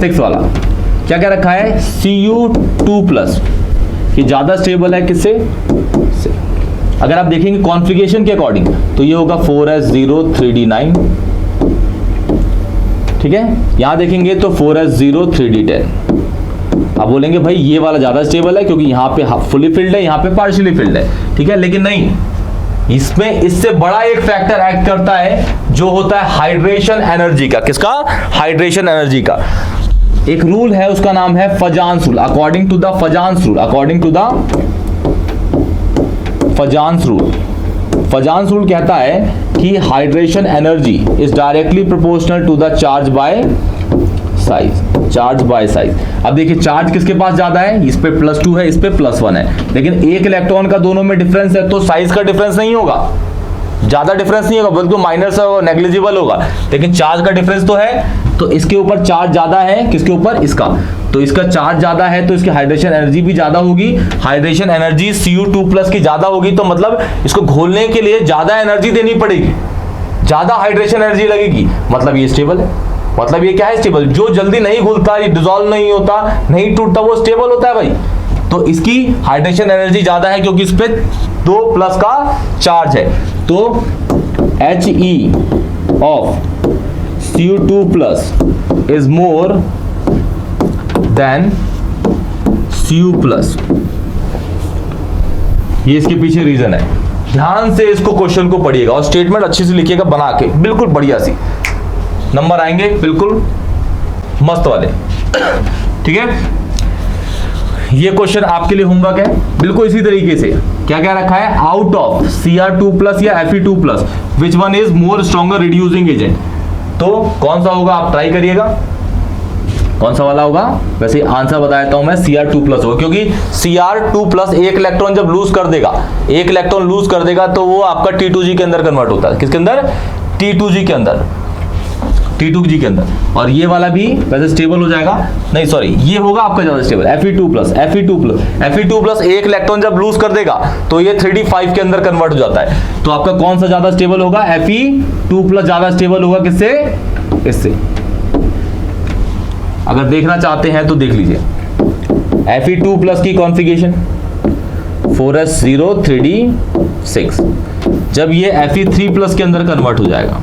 6 वाला क्या क्या रखा है? Cu2+, ये ज्यादा स्टेबल है किससे? से। अगर आप देखेंगे कॉन्फ़िगरेशन के अकॉर्डिंग तो ये होगा 4s0 3d9। ठीक है, यहां देखेंगे तो 4s0 3d10। आप बोलेंगे भाई ये वाला ज्यादा स्टेबल है क्योंकि यहाँ पे फुली फिल्ड है, यहाँ पे पार्शियली फिल्ड है। ठीक है, लेकिन नहीं, इसमें इससे बड़ा एक फैक्टर एक्ट करता है जो होता है हाइड्रेशन एनर्जी का। किसका? हाइड्रेशन एनर्जी का। एक रूल है, उसका नाम है Fajans rule. According to the Fajans rule कहता है कि hydration energy is directly proportional to the charge by size. अब देखिए चार्ज किसके पास ज्यादा है? इस पे +2 है, इस पे +1 है, लेकिन एक इलेक्ट्रॉन का दोनों में डिफरेंस है, तो साइज का डिफरेंस नहीं होगा, ज्यादा डिफरेंस नहीं होगा, बल्कि माइनर सा नेग्लिजिबल होगा, लेकिन चार्ज का डिफरेंस तो है। तो इसके ऊपर चार्ज ज्यादा है, किसके ऊपर? इसका। तो इसका चार्ज ज्यादा है तो इसकी हाइड्रेशन एनर्जी भी ज्यादा होगी। हाइड्रेशन एनर्जी Cu2+ की ज्यादा होगी, तो मतलब इसको घोलने के लिए ज्यादा एनर्जी देनी पड़ेगी, ज्यादा हाइड्रेशन एनर्जी लगेगी, मतलब ये स्टेबल है। मतलब ये क्या है, स्टेबल। जो जल्दी नहीं घुलता, ये डिसॉल्व नहीं होता, नहीं टूटता, वो स्टेबल होता है भाई। तो इसकी हाइड्रेशन एनर्जी ज्यादा है क्योंकि इस पे 2+ का चार्ज है। तो He of Cu2+ is more than Cu+। ये इसके पीछे रीजन है। ध्यान से इसको क्वेश्चन को पढ़िएगा और स्टेटमेंट अच्छे से लिखिएगा बना के, बिल्कुल बढ़िया सी, नंबर आएंगे बिल्कुल मस्त वाले। ठीक है, ये क्वेश्चन आपके लिए होमवर्क है बिल्कुल इसी तरीके से। क्या क्या रखा है, आउट ऑफ Cr2+ या Fe2+ which one is more stronger reducing agent. तो कौन सा होगा आप ट्राई करिएगा, कौन सा वाला होगा। वैसे आंसर बता देता हूं मैं, Cr2+ होगा, क्योंकि Cr2+ एक इलेक्ट्रॉन जब लूज कर देगा, एक इलेक्ट्रॉन लूज कर देगा तो वो आपका T2g के अंदर कन्वर्ट होता है। किसके अंदर, T2g के अंदर, T2g के अंदर। और ये वाला भी वैसे स्टेबल हो जाएगा, नहीं सॉरी, ये होगा आपका ज्यादा स्टेबल, Fe2+ एक इलेक्ट्रॉन जब लूज कर देगा तो ये 3d5 के अंदर कन्वर्ट हो जाता है। तो आपका कौन सा ज्यादा स्टेबल होगा, Fe2+ ज्यादा स्टेबल होगा किससे, इससे। अगर देखना चाहते हैं तो देख लीजिए Fe2+ की कॉन्फ़िगरेशन 4s0 3d6, जब ये Fe3+ के अंदर कन्वर्ट हो जाएगा,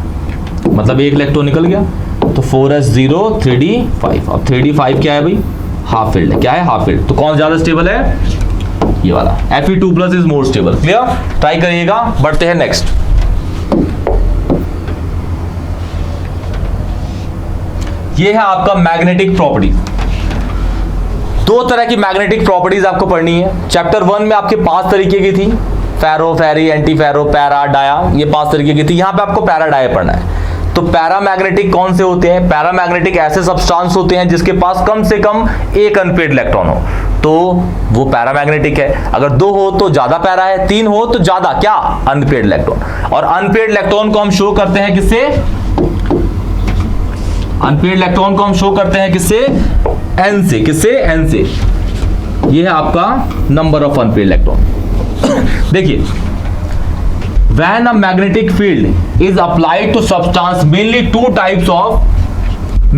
मतलब एक इलेक्ट्रॉन निकल गया, तो 4s0 3d5। अब 3d5 क्या है भाई, हाफ फील्ड है। क्या है, हाफ फील्ड। तो कौन ज्यादा स्टेबल है, ये वाला Fe2+ is more stable. Clear, try करिएगा। बढ़ते हैं नेक्स्ट। ये है आपका मैग्नेटिक प्रॉपर्टी। दो तरह की मैग्नेटिक प्रॉपर्टीज आपको पढ़नी है। चैप्टर 1 में आपके 5 तरीके की थी, फेरो, फेरी, एंटी फेरो, पैरा, डाया, ये 5 तरीके की थी। यहां पे आपको पैरा डाया पढ़ना है। तो पैरामैग्नेटिक कौन से होते हैं, पैरामैग्नेटिक ऐसे सब्सटेंस होते हैं जिसके पास कम से कम एक अनपेयर्ड इलेक्ट्रॉन हो, तो वो पैरामैग्नेटिक है। अगर 2 हो तो ज्यादा पैरा है, 3 हो तो ज्यादा क्या, अनपेयर्ड इलेक्ट्रॉन। और अनपेयर्ड इलेक्ट्रॉन को हम शो करते हैं किससे, अनपेयर्ड इलेक्ट्रॉन को हम शो करते हैं किससे, n से। किससे, n से। ये है आपका नंबर ऑफ अनपेयर्ड इलेक्ट्रॉन। देखिए, when a magnetic field is applied to substance, mainly 2 types of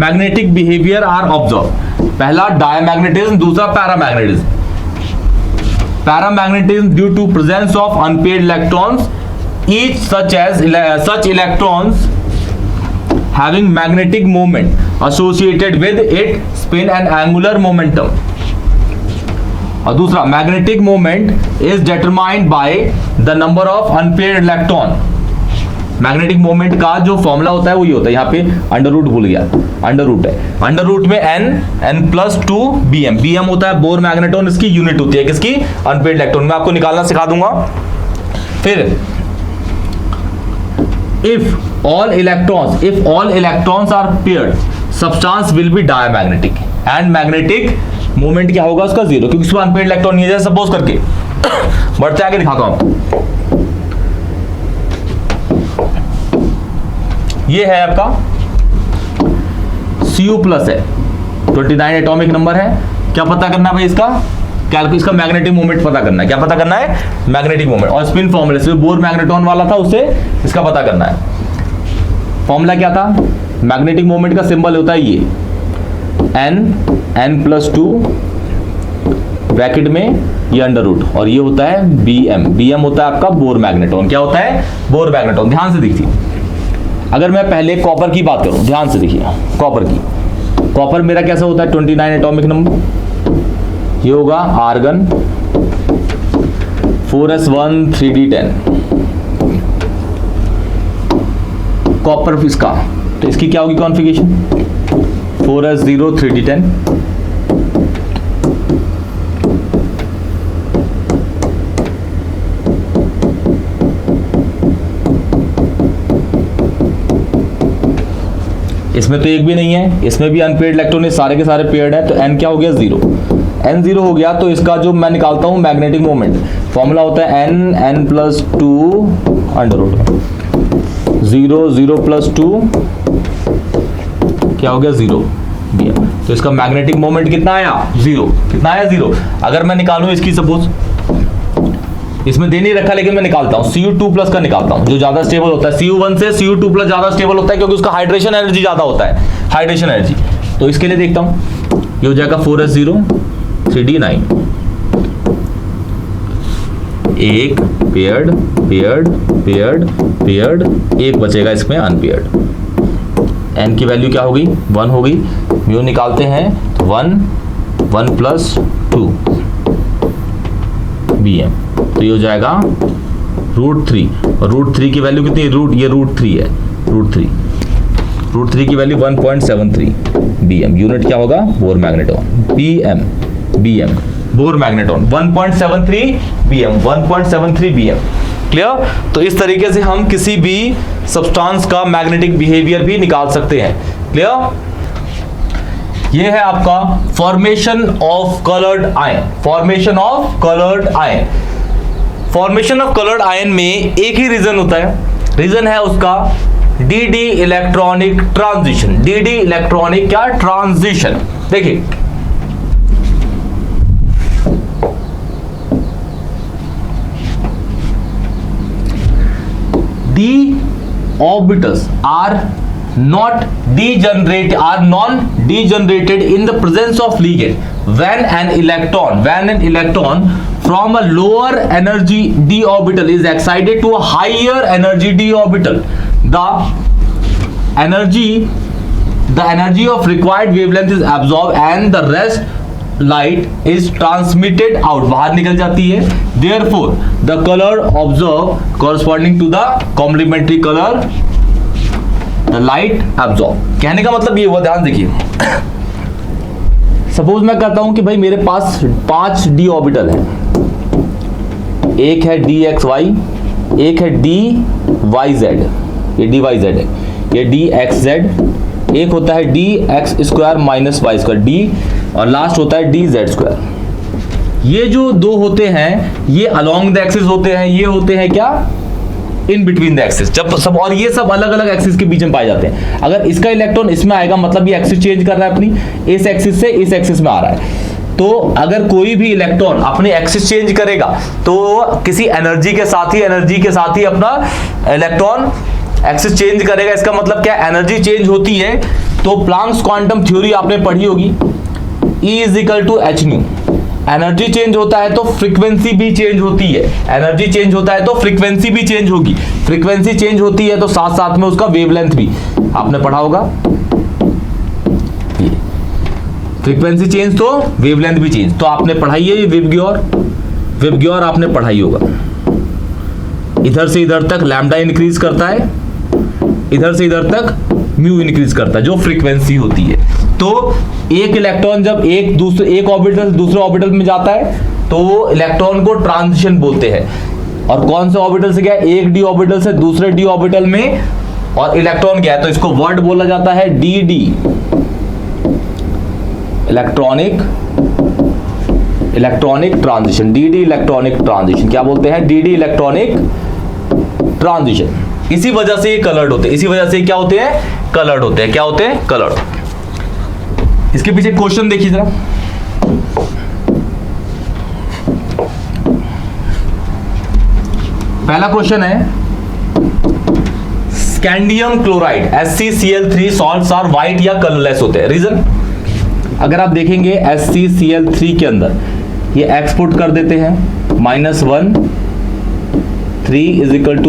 magnetic behavior are observed। पहला diamagnetism, दूसरा paramagnetism। Paramagnetism due to presence of unpaired electrons, each such electrons having magnetic moment associated with it spin and angular momentum। और दूसरा magnetic moment is determined by the number of unpaired electron. Magnetic moment का जो formula होता है वो ये होता है, यहाँ पे अंडर रूट भूल गया, अंडर रूट है, अंडर रूट में n+2 bm, bm होता है बोर मैग्नेटॉन, इसकी यूनिट होती है किसकी, अनपेयर्ड इलेक्ट्रॉन। मैं आपको निकालना सिखा दूंगा। फिर if all electrons are paired, substance will be diamagnetic and magnetic moment क्या होगा उसका 0, क्योंकि उसमें अनपेयर्ड इलेक्ट्रॉन नहीं है, जैसे सपोज करके। बढ़ते आगे दिखाता हूं आपको। ये है आपका Cu+ है, 29 एटॉमिक नंबर है। क्या पता करना है भाई, इसका मैग्नेटिक मोमेंट पता करना है। क्या पता करना है, मैग्नेटिक मोमेंट। और स्पिन फॉर्मूला से बोर मैग्नेटॉन वाला था, उससे इसका पता करना है। फॉर्मूला क्या था, मैग्नेटिक मोमेंट का सिंबल होता है ये n+2 ब्रैकेट में ये अंडर रूट, और ये होता है bm होता है आपका बोर मैग्नेटॉन। क्या होता है, बोर मैग्नेटॉन। ध्यान से देखिए, अगर मैं पहले कॉपर की बात करूं, ध्यान से देखिए कॉपर की, कॉपर मेरा कैसा होता है 29 एटॉमिक नंबर, ये होगा आर्गन 4s1 3d10 कॉपर इसका, तो इसकी क्या होगी कॉन्फ़िगरेशन 4s0 3d10। इसमें तो एक भी नहीं है, इसमें भी अनपेयर्ड इलेक्ट्रॉन, सारे के सारे पेयर्ड है, तो n क्या हो गया 0, n 0 हो गया। तो इसका जो मैं निकालता हूं मैग्नेटिक मोमेंट, फॉर्मूला होता है n+2 अंडर रूट 0 0+2 क्या हो गया 0 दिया। तो इसका मैग्नेटिक मोमेंट कितना आया 0, कितना आया 0। अगर मैं निकालूं इसकी सपोज इसमें दे नहीं रखा लेकिन मैं निकालता हूं, Cu2+ का निकालता हूं, जो ज्यादा स्टेबल होता है Cu1 से Cu2+ ज्यादा स्टेबल होता है क्योंकि उसका हाइड्रेशन एनर्जी ज्यादा होता है, हाइड्रेशन एनर्जी। तो इसके लिए देखता हूं, ये हो जाएगा 4s0 3d9, एक पेयर्ड पेयर्ड पेयर्ड पेयर्ड, एक बचेगा इसमें अनपेयर्ड। n की वैल्यू क्या होगी, 1 होगी, म्यू निकालते हैं, 1 1+2 bm, तो ये हो जाएगा √3, और √3 की वैल्यू कितनी, ये √3 है, √3 की वैल्यू 1.73 bm। यूनिट क्या होगा, bore magneton, bm bore magneton 1.73 bm। Clear. तो इस तरीके से हम किसी भी सब्सटेंस का मैग्नेटिक बिहेवियर भी निकाल सकते हैं। क्लियर। ये है आपका formation of coloured ion. Formation of coloured ion में एक ही रीजन होता है, रीजन है उसका dd electronic transition. dd electronic क्या, ट्रांजिशन। देखिए d orbitals are non-degenerated in the presence of ligand when an electron from a lower energy d orbital is excited to a higher energy d orbital. The energy of required wavelength is absorbed and the rest light is transmitted out, बाहर निकल जाती है। Therefore the color observed corresponding to the complementary color the light absorbed। कहने का मतलब ये हुआ, ध्यान देखिए, सपोज मैं कहता हूं कि भाई मेरे पास 5 d ऑर्बिटल है, एक है dxy, एक है dyz, ये dyz है, ये dxz, एक होता है dx² माइनस y², d, और लास्ट होता है dz²। ये जो दो होते हैं ये अलोंग द एक्सिस होते हैं, ये होते हैं क्या, इन बिटवीन द एक्सिस। जब सब, और ये सब अलग अलग एक्सिस के बीच में पाए जाते हैं। अगर इसका इलेक्ट्रॉन इसमें आएगा मतलब ये एक्सिस चेंज कर रहा है, अपनी इस एक्सिस से इस एक्सिस में आ रहा है। तो अगर कोई भी इलेक्ट्रॉन अपने एक्सिस चेंज करेगा तो किसी एनर्जी के साथ ही अपना इलेक्ट्रॉन एक्सिस चेंज करेगा। इसका मतलब क्या, एनर्जी चेंज होती है तो प्लांक्स क्वांटम थ्योरी आपने पढ़ी होगी, E = hν। एनर्जी चेंज होता है तो फ्रीक्वेंसी भी चेंज होती है, एनर्जी चेंज होता है तो फ्रीक्वेंसी भी चेंज होगी, फ्रीक्वेंसी चेंज होती है तो साथ साथ में उसका वेवलेंथ भी आपने पढ़ा होगा। फ्रीक्वेंसी चेंज तो वेवलेंथ भी चेंज, तो आपने पढ़ाई है ये विबग्योर आपने पढ़ाई होगा। इधर से इधर तक लैम्डा इंक्रीज करता है, इधर से इधर तक म्यू इंक्रीज करता है, जो फ्रीक्वेंसी होती है। तो एक इलेक्ट्रॉन जब एक ऑर्बिटल से दूसरे ऑर्बिटल में जाता है तो इलेक्ट्रॉन को ट्रांजिशन बोलते हैं। और कौन से ऑर्बिटल से गया, एक डी ऑर्बिटल से दूसरे डी ऑर्बिटल में और इलेक्ट्रॉन गया तो इसको वर्ड बोला जाता है dd electronic transition. dd electronic transition क्या बोलते हैं, dd इलेक्ट्रॉनिक ट्रांजिशन। इसी वजह से ये कलर्ड होते हैं, इसी वजह से क्या होते हैं, कलर्ड होते हैं। क्या होते हैं, कलर्ड। इसके पीछे क्वेश्चन देखिए जरा, पहला क्वेश्चन है scandium chloride SCCl3 salts are white या कलरलेस होते हैं। रीजन, अगर आप देखेंगे SCCl3 के अंदर ये x पुट कर देते हैं, -1 3 =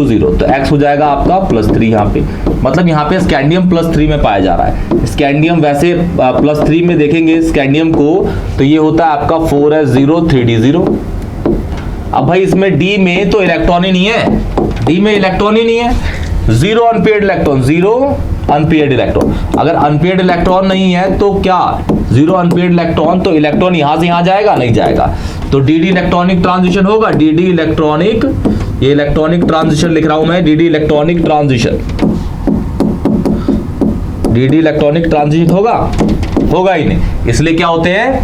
0, तो x हो जाएगा आपका +3 यहाँ पे, मतलब यहाँ पे स्कैंडियम +3 में पाया जा रहा है। स्कैंडियम वैसे +3 में देखेंगे स्कैंडियम को तो ये होता है आपका 4s0 3d0। अब भाई इसमें d में तो इलेक्ट्रॉन ही नहीं है, d में इलेक्ट्रॉन ही नहीं है, 0 अनपेयर्ड इलेक्ट्रॉन, 0 अनपेयर्ड इलेक्ट्रॉन। अगर अनपेयर्ड इलेक्ट्रॉन नहीं है तो क्या, 0 अनपेयर्ड इलेक्ट्रॉन, तो इलेक्ट्रॉन यहां से यहां जाएगा, नहीं जाएगा, तो dd इलेक्ट्रॉनिक ट्रांजिशन होगा। dd इलेक्ट्रॉनिक, ये इलेक्ट्रॉनिक ट्रांजिशन लिख रहा हूं मैं, dd electronic transition, dd electronic transition होगा ही नहीं। इसलिए क्या होते हैं,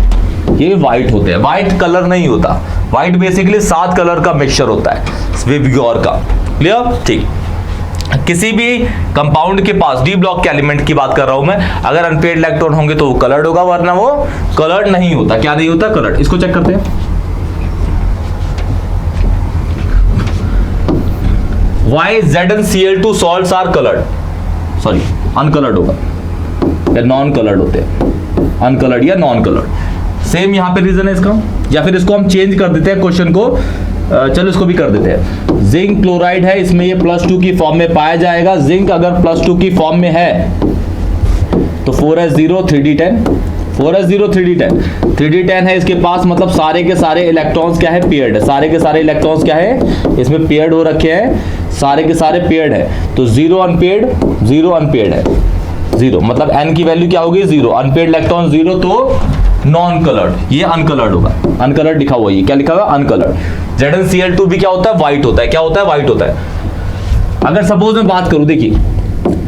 ये व्हाइट होते हैं, व्हाइट कलर नहीं होता। व्हाइट बेसिकली 7 कलर का मिक्सचर होता है विबग्योर का। क्लियर, ठीक। किसी भी कंपाउंड के पास डी ब्लॉक के एलिमेंट की बात कर रहा हूं मैं, अगर अनपेयर्ड इलेक्ट्रॉन होंगे तो वो कलर्ड होगा, वरना वो कलर्ड नहीं होता। क्या नहीं होता, कलर्ड। इसको चेक करते हैं, why ZnCl2 salts are coloured, sorry uncoloured होगा या नॉन कलर्ड होते हैं, अनकलर्ड या नॉन कलर्ड। सेम यहां पे रीजन है इसका, या फिर इसको हम चेंज कर देते हैं क्वेश्चन को, चलो इसको भी कर देते हैं। जिंक क्लोराइड है, इसमें ये +2 की फॉर्म में पाया जाएगा। जिंक अगर +2 की फॉर्म में है तो 4s0 3d10, 4s0 3d10, 3d10 है इसके पास, मतलब सारे के सारे इलेक्ट्रॉन्स क्या है, पेयर्ड है। सारे के सारे इलेक्ट्रॉन्स क्या है, इसमें पेयर्ड हो रखे हैं, सारे के सारे पेयर्ड है। तो 0 अनपेयर्ड, 0 अनपेयर्ड है, 0 मतलब n की वैल्यू क्या होगी 0, अनपेयर्ड इलेक्ट्रॉन 0, तो नॉन कलर्ड, ये अनकलर्ड होगा। अनकलर्ड लिखा हुआ, ये क्या लिखा हुआ, अनकलर्ड। ZnCl2 भी क्या होता है, व्हाइट होता है। क्या होता है, व्हाइट होता है। अगर सपोज मैं बात करूं, देखिए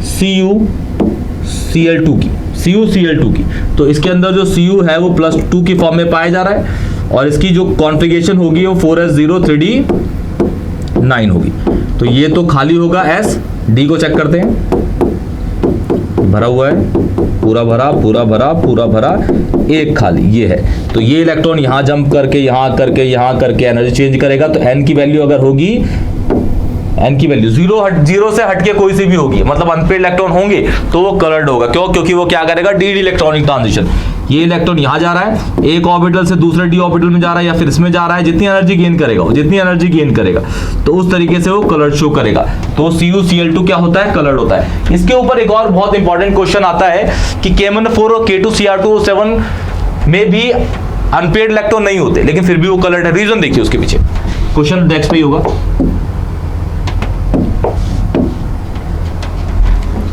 CuCl2 की, CuCl2 की, तो इसके अंदर जो Cu है वो +2 की फॉर्म में पाया जा रहा है, और इसकी जो कॉन्फ़िगरेशन होगी वो 4s0 3d9 होगी। तो ये तो खाली होगा S, D को चेक करते हैं, भरा हुआ है, पूरा भरा, पूरा भरा, पूरा भरा, एक खाली, ये है। तो ये इलेक्ट्रॉन यहां जंप करके, यहां करके, यहां करके एनर्जी चेंज करेगा। तो n की वैल्यू अगर होगी, n की वैल्यू 0 से हटके कोई सी भी होगी, मतलब अनपेयर्ड इलेक्ट्रॉन होंगे तो वो कलर्ड होगा। क्यों, क्योंकि वो क्या करेगा, डी इलेक्ट्रॉनिक ट्रांजिशन। ये इलेक्ट्रॉन यहां जा रहा है, एक ऑर्बिटल से दूसरे डी ऑर्बिटल में जा रहा है, या फिर इसमें जा रहा है, जितनी एनर्जी गेन करेगा, जितनी एनर्जी गेन करेगा तो उस तरीके से वो कलर्ड शो करेगा। तो CuCl2 क्या होता है, कलर्ड होता है। इसके ऊपर एक और बहुत इंपॉर्टेंट क्वेश्चन आता है कि KMnO4 और K2Cr2O7 में भी अनपेयर्ड इलेक्ट्रॉन नहीं होते, लेकिन फिर भी वो कलर्ड है। रीजन देखिए उसके पीछे, क्वेश्चन नेक्स्ट पे ही होगा।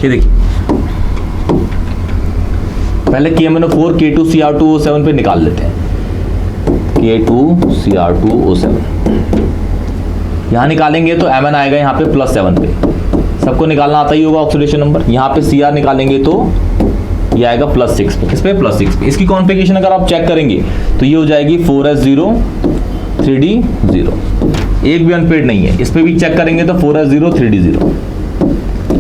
ये देखिए, पहले KMnO4 K2Cr2O7 पे निकाल लेते हैं। K2Cr2O7 यहां निकालेंगे तो Mn आएगा यहाँ पे +7 पे, सबको निकालना आता ही होगा ऑक्सीडेशन नंबर। यहाँ पे Cr निकालेंगे तो ये आएगा +6 पे, इस पे +6 पे। इसकी कॉन्फ़िगरेशन अगर आप चेक करेंगे तो ये हो जाएगी 4s0 3d0, एक भी अनपेयर्ड नहीं है। इस पे भी चेक करेंगे तो 4s0 3d0,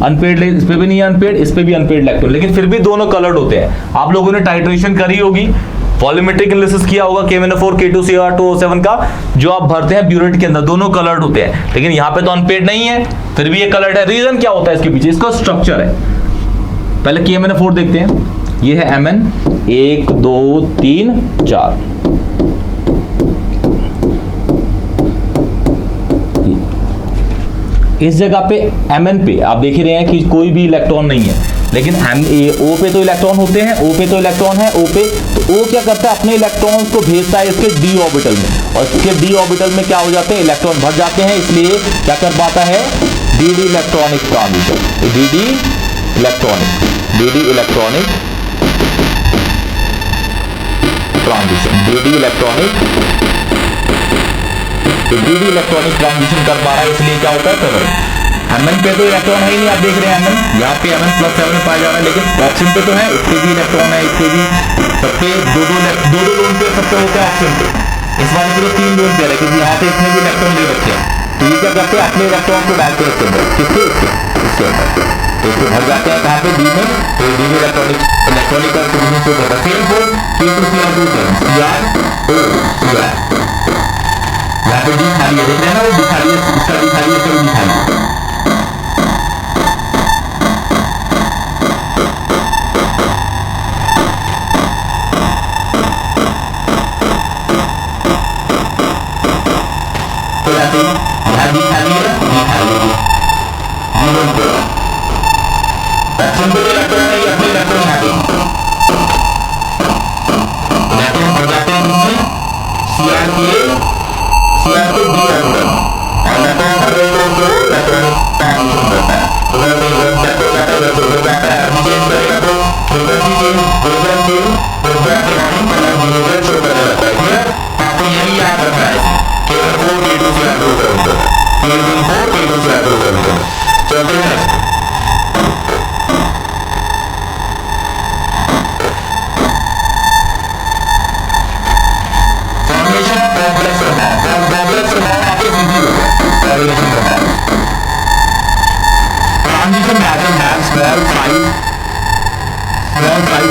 अनपेयर्ड, इस पे भी नहीं है अनपेयर्ड, इस पे भी अनपेयर्ड इलेक्ट्रॉन, लेकिन फिर भी दोनों कलर्ड होते हैं। आप लोगों ने टाइट्रेशन करी होगी, वॉल्यूमेट्रिक एनालिसिस किया होगा KMnO4 K2Cr2O7 का, जो आप भरते हैं ब्यूरेट के अंदर, दोनों कलर्ड होते हैं, लेकिन यहाँ पे तो अनपेयर्ड नहीं है, फिर भी ये कलर्ड है। रीजन क्या होता है इसके पीछे, इसका स्ट्रक्चर है। पहले KMnO4 देखते हैं, ये है Mn 1 2 3 4, इस जगह पे Mn पे आप देख ही रहे हैं कि कोई भी इलेक्ट्रॉन नहीं है, लेकिन O पे तो इलेक्ट्रॉन होते हैं, O पे तो इलेक्ट्रॉन है, O पे तो O क्या करता है, अपने इलेक्ट्रॉन्स को भेजता है इसके d ऑर्बिटल में, और इसके d ऑर्बिटल में क्या हो जाते हैं, इलेक्ट्रॉन भर जाते हैं, इसलिए क्या कर पाता है, dd electronic transition, dd electronic transition, dd electronic transition कर पा रहा है, इसलिए क्या होता है, कलर। Mn पे तो इलेक्ट्रॉन है ही नहीं, आप देख रहे हैं Mn, यहाँ पे Mn +7 में पाया जा रहा है, लेकिन ऑक्सीजन पे तो है, इसके भी इलेक्ट्रॉन है, इसके भी, सबके दो लोन पे सबसे होता है ऑक्सीजन पे, इस वाले पे तो 3 लोन पे है, लेकिन यहाँ पे इसमें भी इलेक्ट्रॉन ले रखे हैं। तो ये क्या करते हैं, अपने इलेक्ट्रॉन को डालते हैं इसके अंदर, किसके, इसके अंदर, तो इसको भर जाते हैं कहाँ पे, डी में, तो डी में इलेक्ट्रॉनिक का पोजीशन शो करता है। सेम फॉर K2Cr2O7 Cr, यहाँ पे डी खाली है, देख रहे हैं ना, वो डी खाली है, इसका डी खाली है, इसका डी खाली है।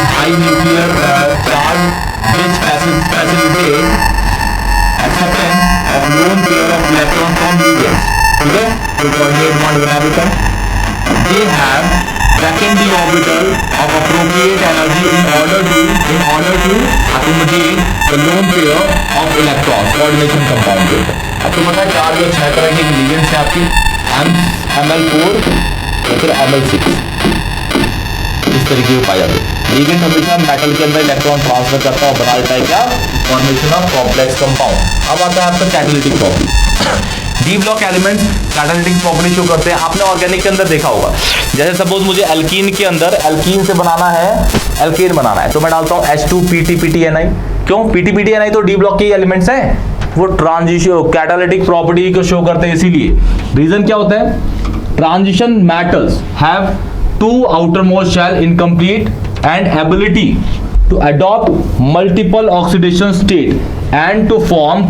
High nuclear charge which facilitate acceptance of lone pair of electron from ligands. ठीक है, तो कोऑर्डिनेट बॉन्ड बना देता है। They have secondary orbital of appropriate energy in order to accommodate the lone pair of electrons, coordination compound के ऊपर। अब तो पता है 4 या 6 तरह के लिगेंड्स हैं आपके, ML4 या फिर ML6 इस तरीके के पाए जाते हैं। लिगेंड हमेशा मेटल के अंदर इलेक्ट्रॉन ट्रांसफर करता है और बना देता है क्या, फॉर्मेशन ऑफ कॉम्प्लेक्स कंपाउंड। अब आता है आपका catalytic property. D block elements catalytic property show करते हैं। आपने ऑर्गेनिक के अंदर देखा होगा, जैसे सपोज मुझे एल्कीन के अंदर एल्कीन से बनाना है, एल्केन बनाना है, तो मैं डालता हूं H2PTPTNI। क्यों PTPTNI? तो डी ब्लॉक के एलिमेंट्स हैं, वो ट्रांजिशन कैटालिटिक प्रॉपर्टी को शो करते हैं। इसीलिए रीजन क्या होता है, transition metals have 2 outermost shell incomplete and ability to adopt multiple oxidation state and to form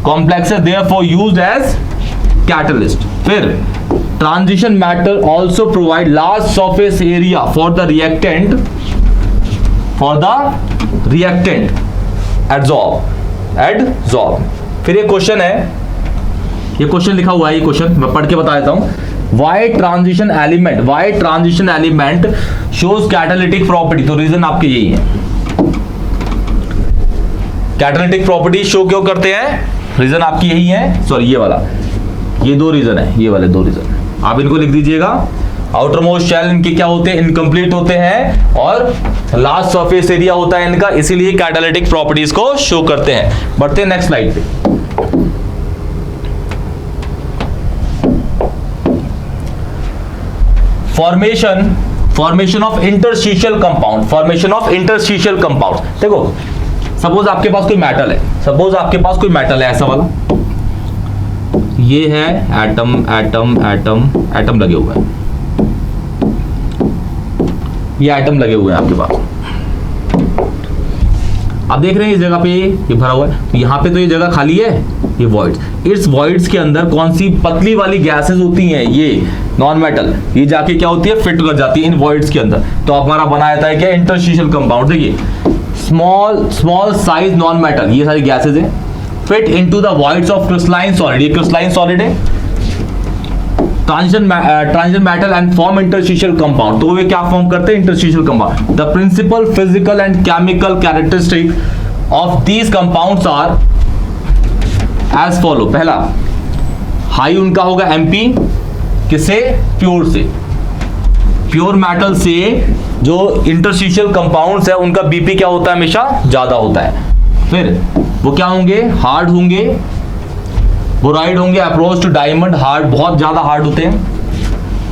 complexes therefore used as catalyst। फिर transition metal also provide large surface area for the reactant adsorb। फिर ये question है, ये question लिखा हुआ है, ये question मैं पढ़ के बता देता हूं। why transition element shows catalytic property? तो रीजन आपके यही है, कैटालिटिक प्रॉपर्टी शो क्यों करते हैं, रीजन आपकी यही है। सॉरी ये वाला, ये 2 रीजन है, ये वाले 2 रीजन आप इनको लिख दीजिएगा। आउटर मोस्ट शेल इनके क्या होते हैं, इनकम्प्लीट होते हैं और लार्ज सरफेस एरिया होता है इनका, इसीलिए कैटालिटिक प्रॉपर्टीज को शो करते हैं। बढ़ते हैं नेक्स्ट स्लाइड पे। Formation of interstitial compound. देखो सपोज आपके पास कोई मेटल है, ऐसा वाला, ये है एटम लगे हुए हैं, ये एटम लगे हुए हैं आपके पास। आप देख रहे हैं इस जगह पे ये भरा हुआ है, तो यहाँ पे तो ये जगह खाली है, ये वॉइड्स। इस वॉइड्स के अंदर कौन सी पतली वाली गैसेस होती हैं, ये नॉन मेटल, ये जाके क्या होती है, फिट कर जाती है इन वॉइड्स के अंदर, तो हमारा बना जाता है क्या, इंटरस्टिशियल कंपाउंड। देखिए स्मॉल साइज नॉन मेटल, ये सारी गैसेस हैं, fit into the voids of crystalline solid, ये क्रिस्टलाइन सॉलिड है, transition metal and form interstitial compound. तो वे क्या फॉर्म करते हैं, interstitial compound. The principal physical and chemical characteristic of these compounds are as follow. पहला, high उनका होगा MP, किससे, प्योर से, प्योर मेटल से जो इंटरस्टिशियल कंपाउंड्स है उनका BP क्या होता है, हमेशा ज्यादा होता है। फिर वो क्या होंगे, हार्ड होंगे, बोराइड होंगे, अप्रोच टू डायमंड, हार्ड, बहुत ज्यादा हार्ड होते हैं,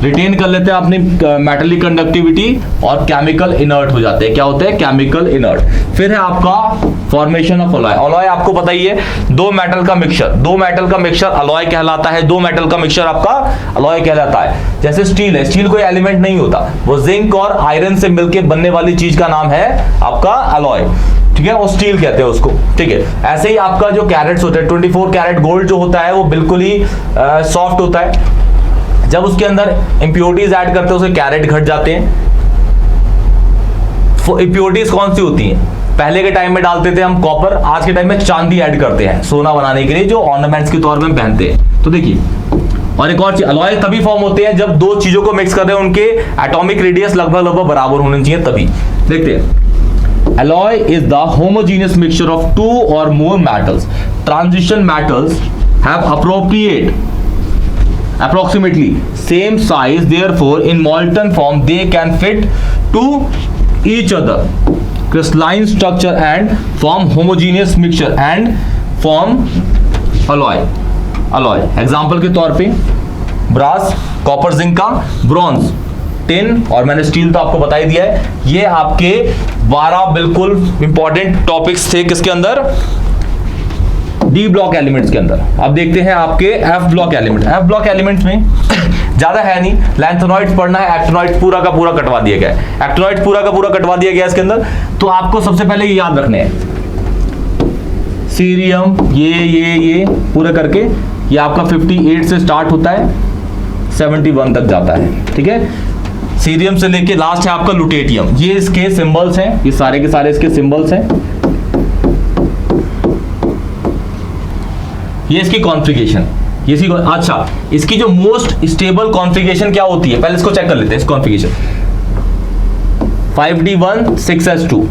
रिटेन कर लेते हैं अपनी मेटलिक कंडक्टिविटी और केमिकल इनर्ट हो जाते हैं। क्या होते हैं, केमिकल इनर्ट। फिर है आपका फॉर्मेशन ऑफ अलॉय। अलॉय आपको पता ही है, 2 मेटल का मिक्सचर अलॉय कहलाता है। 2 मेटल का मिक्सचर आपका अलॉय कहलाता है। जैसे स्टील है, स्टील कोई एलिमेंट नहीं होता, वो जिंक और आयरन से मिलकर बनने वाली चीज का नाम है आपका अलॉय, ठीक है, वो स्टील कहते हैं उसको, ठीक है। ऐसे ही आपका जो कैरेट्स होते हैं, 24 कैरेट गोल्ड जो होता है वो बिल्कुल ही सॉफ्ट होता है, जब उसके अंदर इंप्योरिटीज ऐड करते हैं उसके कैरेट घट जाते हैं। इंप्योरिटीज कौन सी होती हैं, पहले के टाइम में डालते थे हम कॉपर, आज के टाइम में चांदी ऐड करते हैं सोना बनाने के लिए, जो ऑर्नामेंट्स के तौर में पहनते हैं। तो देखिए, और एक और चीज, अलॉय तभी फॉर्म होते हैं जब 2 चीजों को मिक्स कर रहे हैं, उनके एटॉमिक रेडियस लगभग बराबर होने चाहिए, तभी। देखते हैं, alloy is the homogeneous mixture of 2 or more metals. Transition metals have approximately same size, therefore in molten form they can fit to each other, crystalline structure and form homogeneous mixture and form alloy। Example के तौर पे brass, copper, zinc का, bronze, tin, और मैंने steel तो आपको बता ही दिया है। ये आपके 12 बिल्कुल इंपॉर्टेंट टॉपिक्स थे किसके अंदर, डी ब्लॉक एलिमेंट्स के अंदर। अब देखते हैं आपके एफ ब्लॉक एलिमेंट्स में ज्यादा है नहीं, लैंथेनॉइड्स पढ़ना है, एक्टिनॉइड्स पूरा का पूरा कटवा दिया गया है, एक्टिनॉइड्स पूरा का पूरा कटवा दिया गया है इसके अंदर। तो आपको सबसे पहले ये याद रखने हैं, सीरियम, ये पूरा करके, ये आपका 58 से स्टार्ट होता है, 71 तक जाता है, ठीक है। सीरियम से लेके लास्ट है आपका लुटेटियम, ये इसके सिंबल्स हैं, ये सारे के सारे इसके सिंबल्स हैं, ये इसकी कॉन्फ़िगरेशन, इसी को, अच्छा इसकी जो मोस्ट स्टेबल कॉन्फ़िगरेशन क्या होती है, पहले इसको चेक कर लेते हैं। इस कॉन्फ़िगरेशन 5d1 6s2,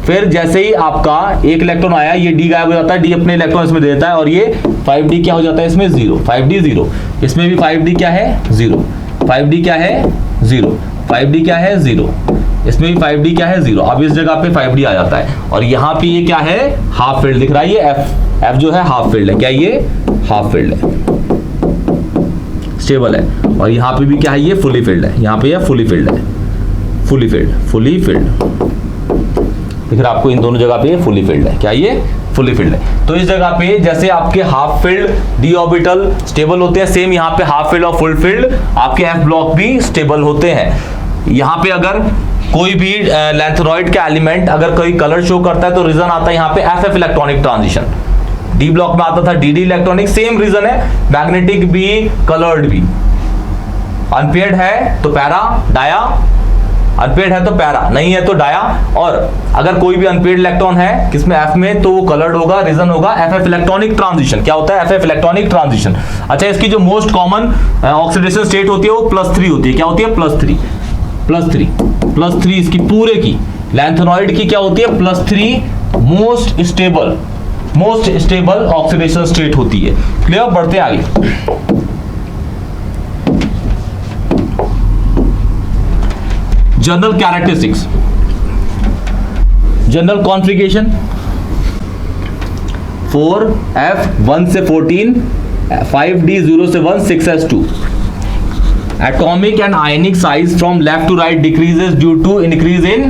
फिर जैसे ही आपका एक इलेक्ट्रॉन आया, ये d गायब हो जाता है, d अपने इलेक्ट्रॉन इसमें दे देता है, और ये 5d क्या हो जाता है इसमें 0, 5d 0, इसमें भी 5d क्या है 0, 5d क्या है 0, 5d क्या है 0, इसमें भी 5d क्या है 0। अब इस जगह पे 5d आ जाता है, और यहाँ पे ये क्या है हाफ फील्ड दिख रहा है, ये f जो है हाफ फील्ड है, क्या ये हाफ फील्ड है, स्टेबल है। और यहाँ पे भी क्या है, ये फुली फील्ड है, यहाँ पे ये फुली फील्ड है, फुली फील्ड दिख रहा है आपको, इन दोनों जगह पे ये फुली फील्ड है, क्या ये फुली फील्ड है। तो इस जगह पे जैसे आपके half field D orbital stable होते हैं, सेम यहाँ पे हाफ फील्ड और फुल फील्ड आपके एफ ब्लॉक भी स्टेबल होते हैं। यहाँ पे अगर कोई भी लैंथेनॉइड का एलिमेंट अगर कोई कलर शो करता है तो रीजन आता है यहाँ पे F electronic transition, D block में आता था डी इलेक्ट्रॉनिक, सेम रीजन है, मैग्नेटिक भी कलर्ड भी, अनपेयर्ड है तो पैरा डाया, अनपेयर्ड है तो पैरा, नहीं है तो डाया। और अगर कोई भी अनपेयर्ड इलेक्ट्रॉन है किसमें एफ में, तो वो कलर्ड होगा, रीजन होगा एफ इलेक्ट्रॉनिक ट्रांजिशन। क्या होता है एफ इलेक्ट्रॉनिक ट्रांजिशन। अच्छा, इसकी जो मोस्ट कॉमन ऑक्सीडेशन स्टेट होती है वो +3 होती है, क्या होती है +3 इसकी पूरे की लैंथेनॉइड की क्या होती है +3 मोस्ट स्टेबल ऑक्सीडेशन स्टेट होती है। क्लियर, बढ़ते हैं आगे। General characteristics, general configuration 4f 1 से 14, 5d 0 से 1, 6s2। Atomic and ionic size from left to right decreases due to increase in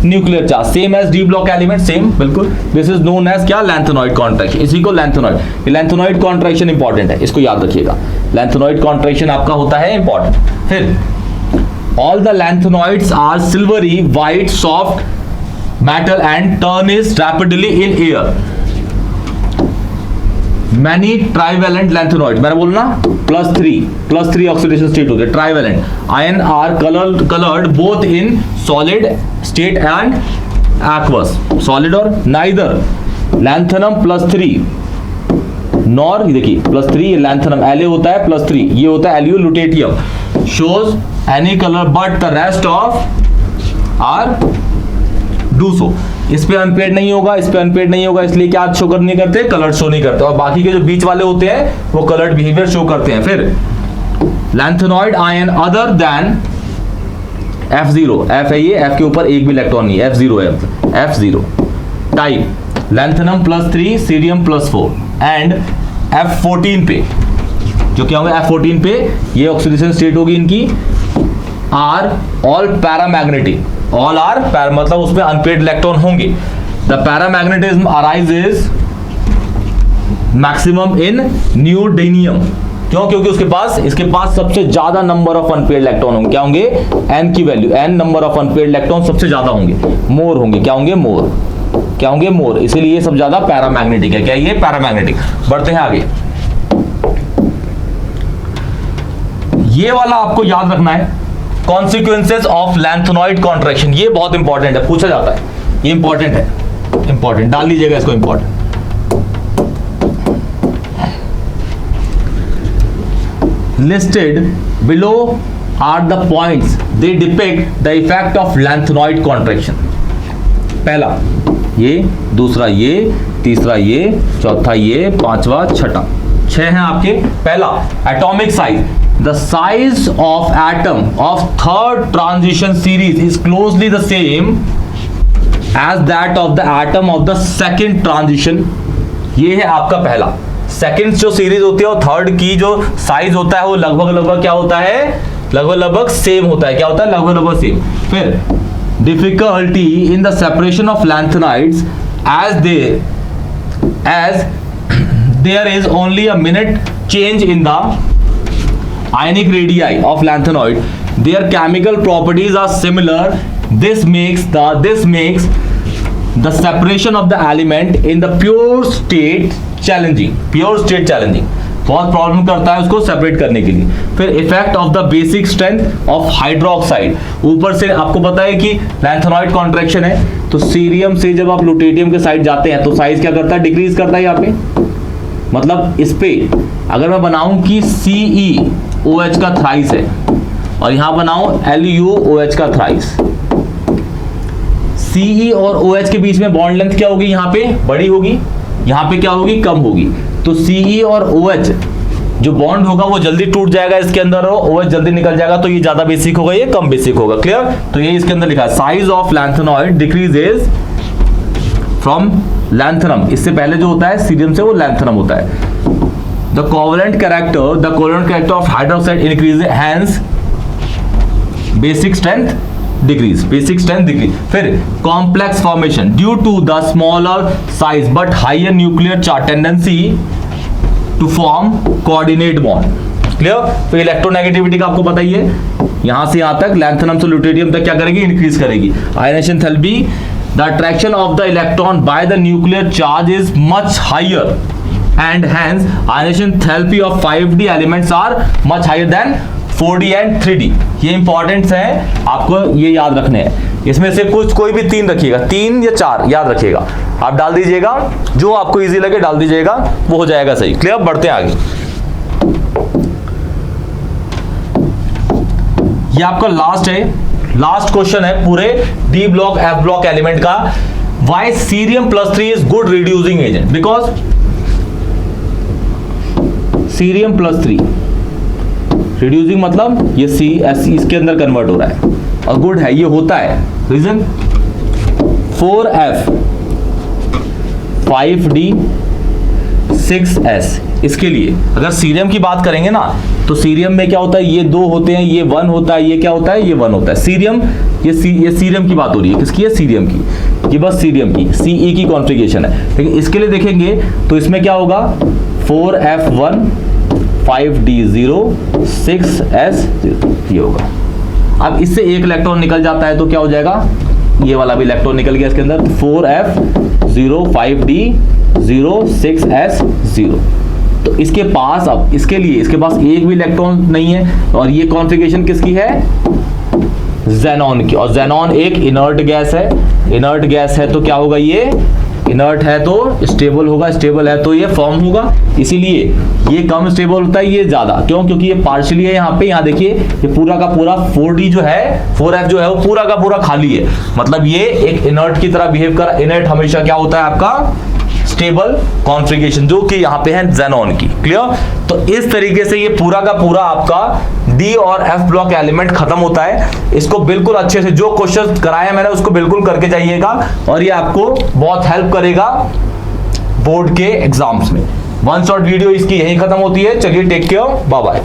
nuclear charge, same as d block element, same बिल्कुल। This is known as क्या, lanthanide contraction, इसी को lanthanide, lanthanide contraction important है, इसको याद रखिएगा, lanthanide contraction आपका होता है इंपॉर्टेंट। फिर all the lanthanoids are silvery white soft metal and turn is rapidly in air. Many trivalent lanthanoids, मैंने बोला ना +3 ऑक्सीडेशन स्टेट होते हैं, trivalent ion are colored both in solid state and aqueous, solid और neither lanthanum +3 nor, देखिए +3 lanthanum La होता है +3, ये होता है एलियो lutetium, shows any colour but the rest of are do so. इस पे अनपेयर्ड नहीं होगा, इस पे अनपेयर्ड नहीं होगा, इसलिए क्या शो कर नहीं करते, कलर शो नहीं करते, और बाकी के जो बीच वाले होते हैं वो कलर्ड बिहेवियर शो करते हैं। फिर lanthanoid ion other than F0, F है ये, F के ऊपर एक भी इलेक्ट्रॉन नहीं, F0 है, F0 type lanthanum +3 cerium +4 and F14 पे जो क्या होंगे, F14 पे ये ऑक्सीडेशन स्टेट होगी इनकी, are all paramagnetic, all are मतलब उसमें अनपेयर्ड इलेक्ट्रॉन होंगे। The paramagnetism arises maximum in neodymium, क्यों, क्योंकि इसके पास सबसे ज्यादा नंबर ऑफ अनपेयर्ड इलेक्ट्रॉन होंगे, क्या होंगे n की value, n number of unpaired electron सबसे ज्यादा होंगे, मोर होंगे, क्या होंगे मोर, क्या होंगे मोर, इसीलिए ये सब ज्यादा पैरामैग्नेटिक है, क्या ये पैरामैग्नेटिक। बढ़ते हैं आगे, ये वाला आपको याद रखना है, कॉन्सिक्वेंसेस ऑफ लैंथेनॉइड कॉन्ट्रैक्शन, ये बहुत इंपॉर्टेंट है, पूछा जाता है, ये इंपॉर्टेंट है, इंपॉर्टेंट डाल लीजिएगा इसको, important. Listed below are the points they depict the effect of lanthanide contraction। पहला ये, दूसरा ये, तीसरा ये, चौथा ये, पांचवा छठा, 6 हैं आपके। पहला atomic size, the size of atom of third transition series is closely the same as that of the atom of the second transition। ये है आपका पहला। सेकंड जो सीरीज होती है और थर्ड की जो साइज होता है वो लगभग क्या होता है, लगभग सेम होता है, क्या होता है, लगभग सेम। फिर difficulty in the separation of lanthanides as there is only a minute change in the ionic radii of lanthanoid, their chemical properties are similar, this makes the separation of the element in the pure state challenging, बहुत problem करता है उसको separate करने के लिए। फिर effect of the basic strength of hydroxide, ऊपर से आपको पता है कि लैंथेनॉइड कॉन्ट्रैक्शन है तो सीरियम से जब आप लुटेटियम के साइड जाते हैं तो साइज क्या करता है, डिक्रीज करता है, यहाँ पे मतलब इस पे अगर मैं बनाऊं कि CeOH का थ्राइस है और यहां बनाऊं LuOH का थ्राइस, Ce और OH के बीच में बॉन्ड लेंथ क्या होगी, यहां पे बड़ी होगी, यहां पे क्या होगी, कम होगी। तो Ce और OH जो बॉन्ड होगा वो जल्दी टूट जाएगा इसके अंदर, और OH जल्दी निकल जाएगा, तो ये ज्यादा बेसिक होगा, ये कम बेसिक होगा। क्लियर? तो ये इसके अंदर लिखा है size of lanthanoid decreases from lanthanum. इससे पहले जो होता है सीरियम से वो लैंथेनम होता है। The covalent character of hydroxide increase, hence basic strength decrease. फिर complex formation due to the smaller size but higher nuclear charge tendency to form coordinate bond. Clear? तो इलेक्ट्रोनेगेटिविटी का आपको पता ही है, यहां से यहां तक लैंथेनम से ल्यूटेरियम तक क्या करेगी, इंक्रीज करेगी। Ionisation enthalpy, the attraction of the electron by the nuclear charge is much higher and hence ionisation enthalpy of 5D elements are much higher than 4D and 3D। ये इंपॉर्टेंट है, आपको ये याद रखने हैं। इसमें से कुछ कोई भी 3 रखिएगा, 3 या 4 याद रखिएगा, आप डाल दीजिएगा, जो आपको इजी लगे डाल दीजिएगा, वो हो जाएगा सही। क्लियर? बढ़ते हैं आगे। ये आपका लास्ट क्वेश्चन है पूरे D block F block element का। Why Cerium+3 is good reducing agent? Because Cerium+3 reducing मतलब ये C इसके अंदर कन्वर्ट हो रहा है और गुड है, ये होता है। Reason 4F 5D 6S। इसके लिए अगर सीरियम की बात करेंगे ना, तो सीरियम में क्या होता है, ये 2 होते हैं, ये 1 होता है, ये क्या होता है, ये 1 होता है। सीरियम ये सीरियम की बात हो रही है, किसकी है, सीरियम की, ये बस सीरियम की Ce की कॉन्फ़िगरेशन है। लेकिन इसके लिए देखेंगे तो इसमें क्या होगा, 4F1 5D0 6S0 ये होगा। अब इससे एक इलेक्ट्रॉन निकल जाता है तो क्या हो जाएगा, ये वाला भी इलेक्ट्रॉन निकल गया इसके अंदर, 4F0 5D0 6S0। तो इसके पास, अब इसके लिए इसके पास एक भी इलेक्ट्रॉन नहीं है, और ये कॉन्फ़िगरेशन किसकी है, ज़ेनॉन की। और ज़ेनॉन एक इनर्ट गैस है, इनर्ट गैस है तो क्या होगा, ये इनर्ट है तो स्टेबल होगा, स्टेबल है तो ये फॉर्म होगा। इसीलिए ये कम स्टेबल होता है, ये ज्यादा। क्यों? क्योंकि ये पार्शियली है यहाँ पे, यहाँ देखिए ये पूरा का पूरा 4D जो है, 4F जो है वो पूरा का पूरा खाली है, मतलब ये एक इनर्ट की तरह बिहेव कर। इनर्ट हमेशा क्या होता है आपका, स्टेबल कॉन्फ़िगरेशन, जो कि यहाँ पे है ज़ेनॉन की। क्लियर? तो इस तरीके से ये पूरा का पूरा आपका D और F ब्लॉक एलिमेंट खत्म होता है। इसको बिल्कुल अच्छे से, जो क्वेश्चन कराया मैंने उसको बिल्कुल करके जाइएगा, और ये आपको बहुत हेल्प करेगा बोर्ड के एग्जाम्स में। वन शॉट वीडियो इसकी यही खत्म होती है। चलिए, टेक केयर, बाय बाय।